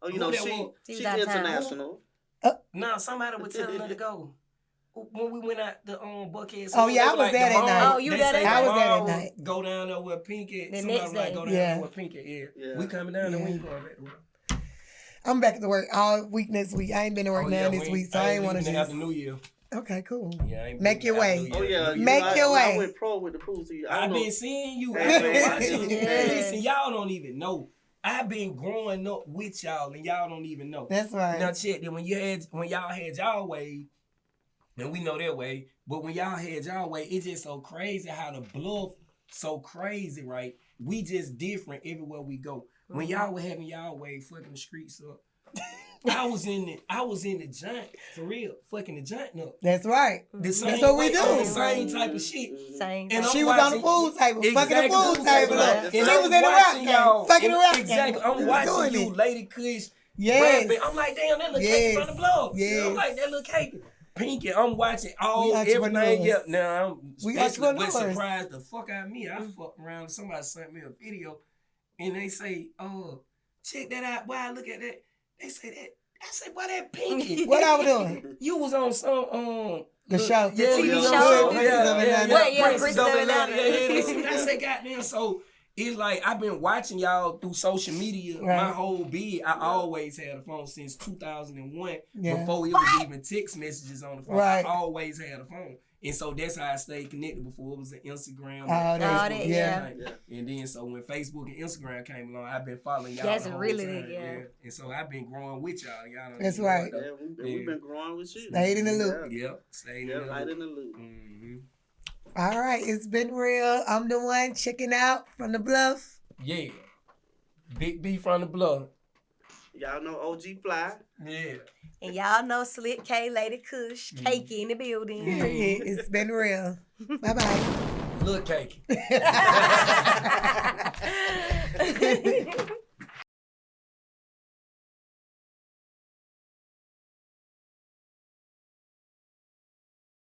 [SPEAKER 3] Oh, you
[SPEAKER 4] who
[SPEAKER 3] know,
[SPEAKER 4] that
[SPEAKER 3] she's
[SPEAKER 4] was?
[SPEAKER 1] She was
[SPEAKER 3] she's
[SPEAKER 1] out of town.
[SPEAKER 3] international.
[SPEAKER 4] nah, somebody was telling her to go. When we went out the Buckhead.
[SPEAKER 2] Oh, yeah, I was there that night.
[SPEAKER 1] Oh, you there that
[SPEAKER 2] I was there that
[SPEAKER 4] night.
[SPEAKER 2] night.
[SPEAKER 4] Go down there with Pinky.
[SPEAKER 1] The
[SPEAKER 4] Somebody
[SPEAKER 1] next
[SPEAKER 4] was like,
[SPEAKER 1] day.
[SPEAKER 4] go down
[SPEAKER 2] Yeah.
[SPEAKER 4] there with Pinky. Yeah.
[SPEAKER 3] Yeah.
[SPEAKER 4] We coming down there.
[SPEAKER 2] Yeah.
[SPEAKER 4] We ain't going back to work.
[SPEAKER 2] I'm back to work all week next week. I ain't been to work now this week, so I ain't want to
[SPEAKER 4] leaving
[SPEAKER 2] just.
[SPEAKER 4] after New Year.
[SPEAKER 2] Okay, cool.
[SPEAKER 4] Yeah, I ain't
[SPEAKER 2] Make
[SPEAKER 4] leaving
[SPEAKER 2] your
[SPEAKER 4] after
[SPEAKER 2] way.
[SPEAKER 4] New
[SPEAKER 3] Oh
[SPEAKER 4] Year.
[SPEAKER 3] yeah,
[SPEAKER 2] Make your way.
[SPEAKER 3] I went pro with the Pussy.
[SPEAKER 4] I've been seeing you.
[SPEAKER 3] Hey,
[SPEAKER 4] I've been
[SPEAKER 3] man.
[SPEAKER 4] watching you.
[SPEAKER 1] Yes.
[SPEAKER 4] Listen, y'all don't even know. I've been growing up with y'all, and y'all don't even know.
[SPEAKER 2] That's right.
[SPEAKER 4] Now check that when y'all had y'all way, and we know their way, but when y'all had y'all way, it's just so crazy how the Bluff so crazy, right? We just different everywhere we go. When y'all were having y'all way, fucking the streets up. I was in the joint for real, fucking the joint up.
[SPEAKER 2] That's right.
[SPEAKER 4] The same
[SPEAKER 2] That's what we
[SPEAKER 4] way,
[SPEAKER 2] do.
[SPEAKER 4] on the same type of shit.
[SPEAKER 1] Same.
[SPEAKER 4] And I'm
[SPEAKER 2] She was on the
[SPEAKER 4] watching-
[SPEAKER 2] pool table, fucking the
[SPEAKER 4] Exactly.
[SPEAKER 2] pool table up.
[SPEAKER 3] And
[SPEAKER 2] She
[SPEAKER 3] I'm
[SPEAKER 2] was in the rap
[SPEAKER 4] watching
[SPEAKER 2] game,
[SPEAKER 4] y'all-
[SPEAKER 2] fucking the rap
[SPEAKER 4] Exactly.
[SPEAKER 2] game.
[SPEAKER 4] I'm
[SPEAKER 2] We was
[SPEAKER 4] watching
[SPEAKER 2] doing
[SPEAKER 4] you,
[SPEAKER 2] it.
[SPEAKER 4] Lady Kush,
[SPEAKER 2] Yes.
[SPEAKER 4] rapping. I'm like, damn, that little
[SPEAKER 2] Yes.
[SPEAKER 4] cake from the blog.
[SPEAKER 2] Yes.
[SPEAKER 4] I'm like, that little cake. Pinky, I'm watching all
[SPEAKER 2] We
[SPEAKER 4] everything.
[SPEAKER 2] entrepreneurs.
[SPEAKER 4] Yep. Now I'm
[SPEAKER 2] We
[SPEAKER 4] especially what
[SPEAKER 2] entrepreneurs.
[SPEAKER 4] surprised the fuck out of me. I fucked around. Somebody sent me a video, and they say, "Oh, check that out. Boy, look at that." They say that. I said, "Why that Pinky?"
[SPEAKER 2] What I was doing?
[SPEAKER 4] You was on some
[SPEAKER 2] The show.
[SPEAKER 4] Yeah,
[SPEAKER 1] TV
[SPEAKER 4] you was
[SPEAKER 1] show.
[SPEAKER 4] on-
[SPEAKER 2] Princess of Atlanta.
[SPEAKER 1] What, yeah,
[SPEAKER 4] Princess
[SPEAKER 1] Princess
[SPEAKER 4] of
[SPEAKER 1] of
[SPEAKER 4] Atlanta.
[SPEAKER 1] Atlanta.
[SPEAKER 4] Yeah. I say, goddamn. So it's like I've been watching y'all through social media
[SPEAKER 2] Right.
[SPEAKER 4] my whole bid. I always had a phone since 2001.
[SPEAKER 2] Yeah.
[SPEAKER 4] Before it was even text messages on the phone.
[SPEAKER 2] Right.
[SPEAKER 4] I always had a phone. And so that's how I stayed connected before. It was an Instagram.
[SPEAKER 1] that, yeah.
[SPEAKER 4] And then so when Facebook and Instagram came along, I've been following y'all
[SPEAKER 1] That's
[SPEAKER 4] the whole
[SPEAKER 1] really,
[SPEAKER 4] time.
[SPEAKER 1] yeah.
[SPEAKER 4] And so I've been growing with y'all. Y'all don't
[SPEAKER 2] That's
[SPEAKER 4] even know
[SPEAKER 2] right.
[SPEAKER 4] though.
[SPEAKER 3] We've been growing with you.
[SPEAKER 2] Stayed in the loop.
[SPEAKER 4] Yep. Stayed
[SPEAKER 3] right in the loop.
[SPEAKER 4] Mm-hmm.
[SPEAKER 2] All right, it's been real. I'm the one checking out from the Bluff.
[SPEAKER 4] Yeah. Big B from the Bluff.
[SPEAKER 3] Y'all know OG Fly.
[SPEAKER 4] Yeah.
[SPEAKER 1] And y'all know Slick K, Lady Kush, Cake in the building.
[SPEAKER 2] It's been real. Bye-bye.
[SPEAKER 4] Look, cake.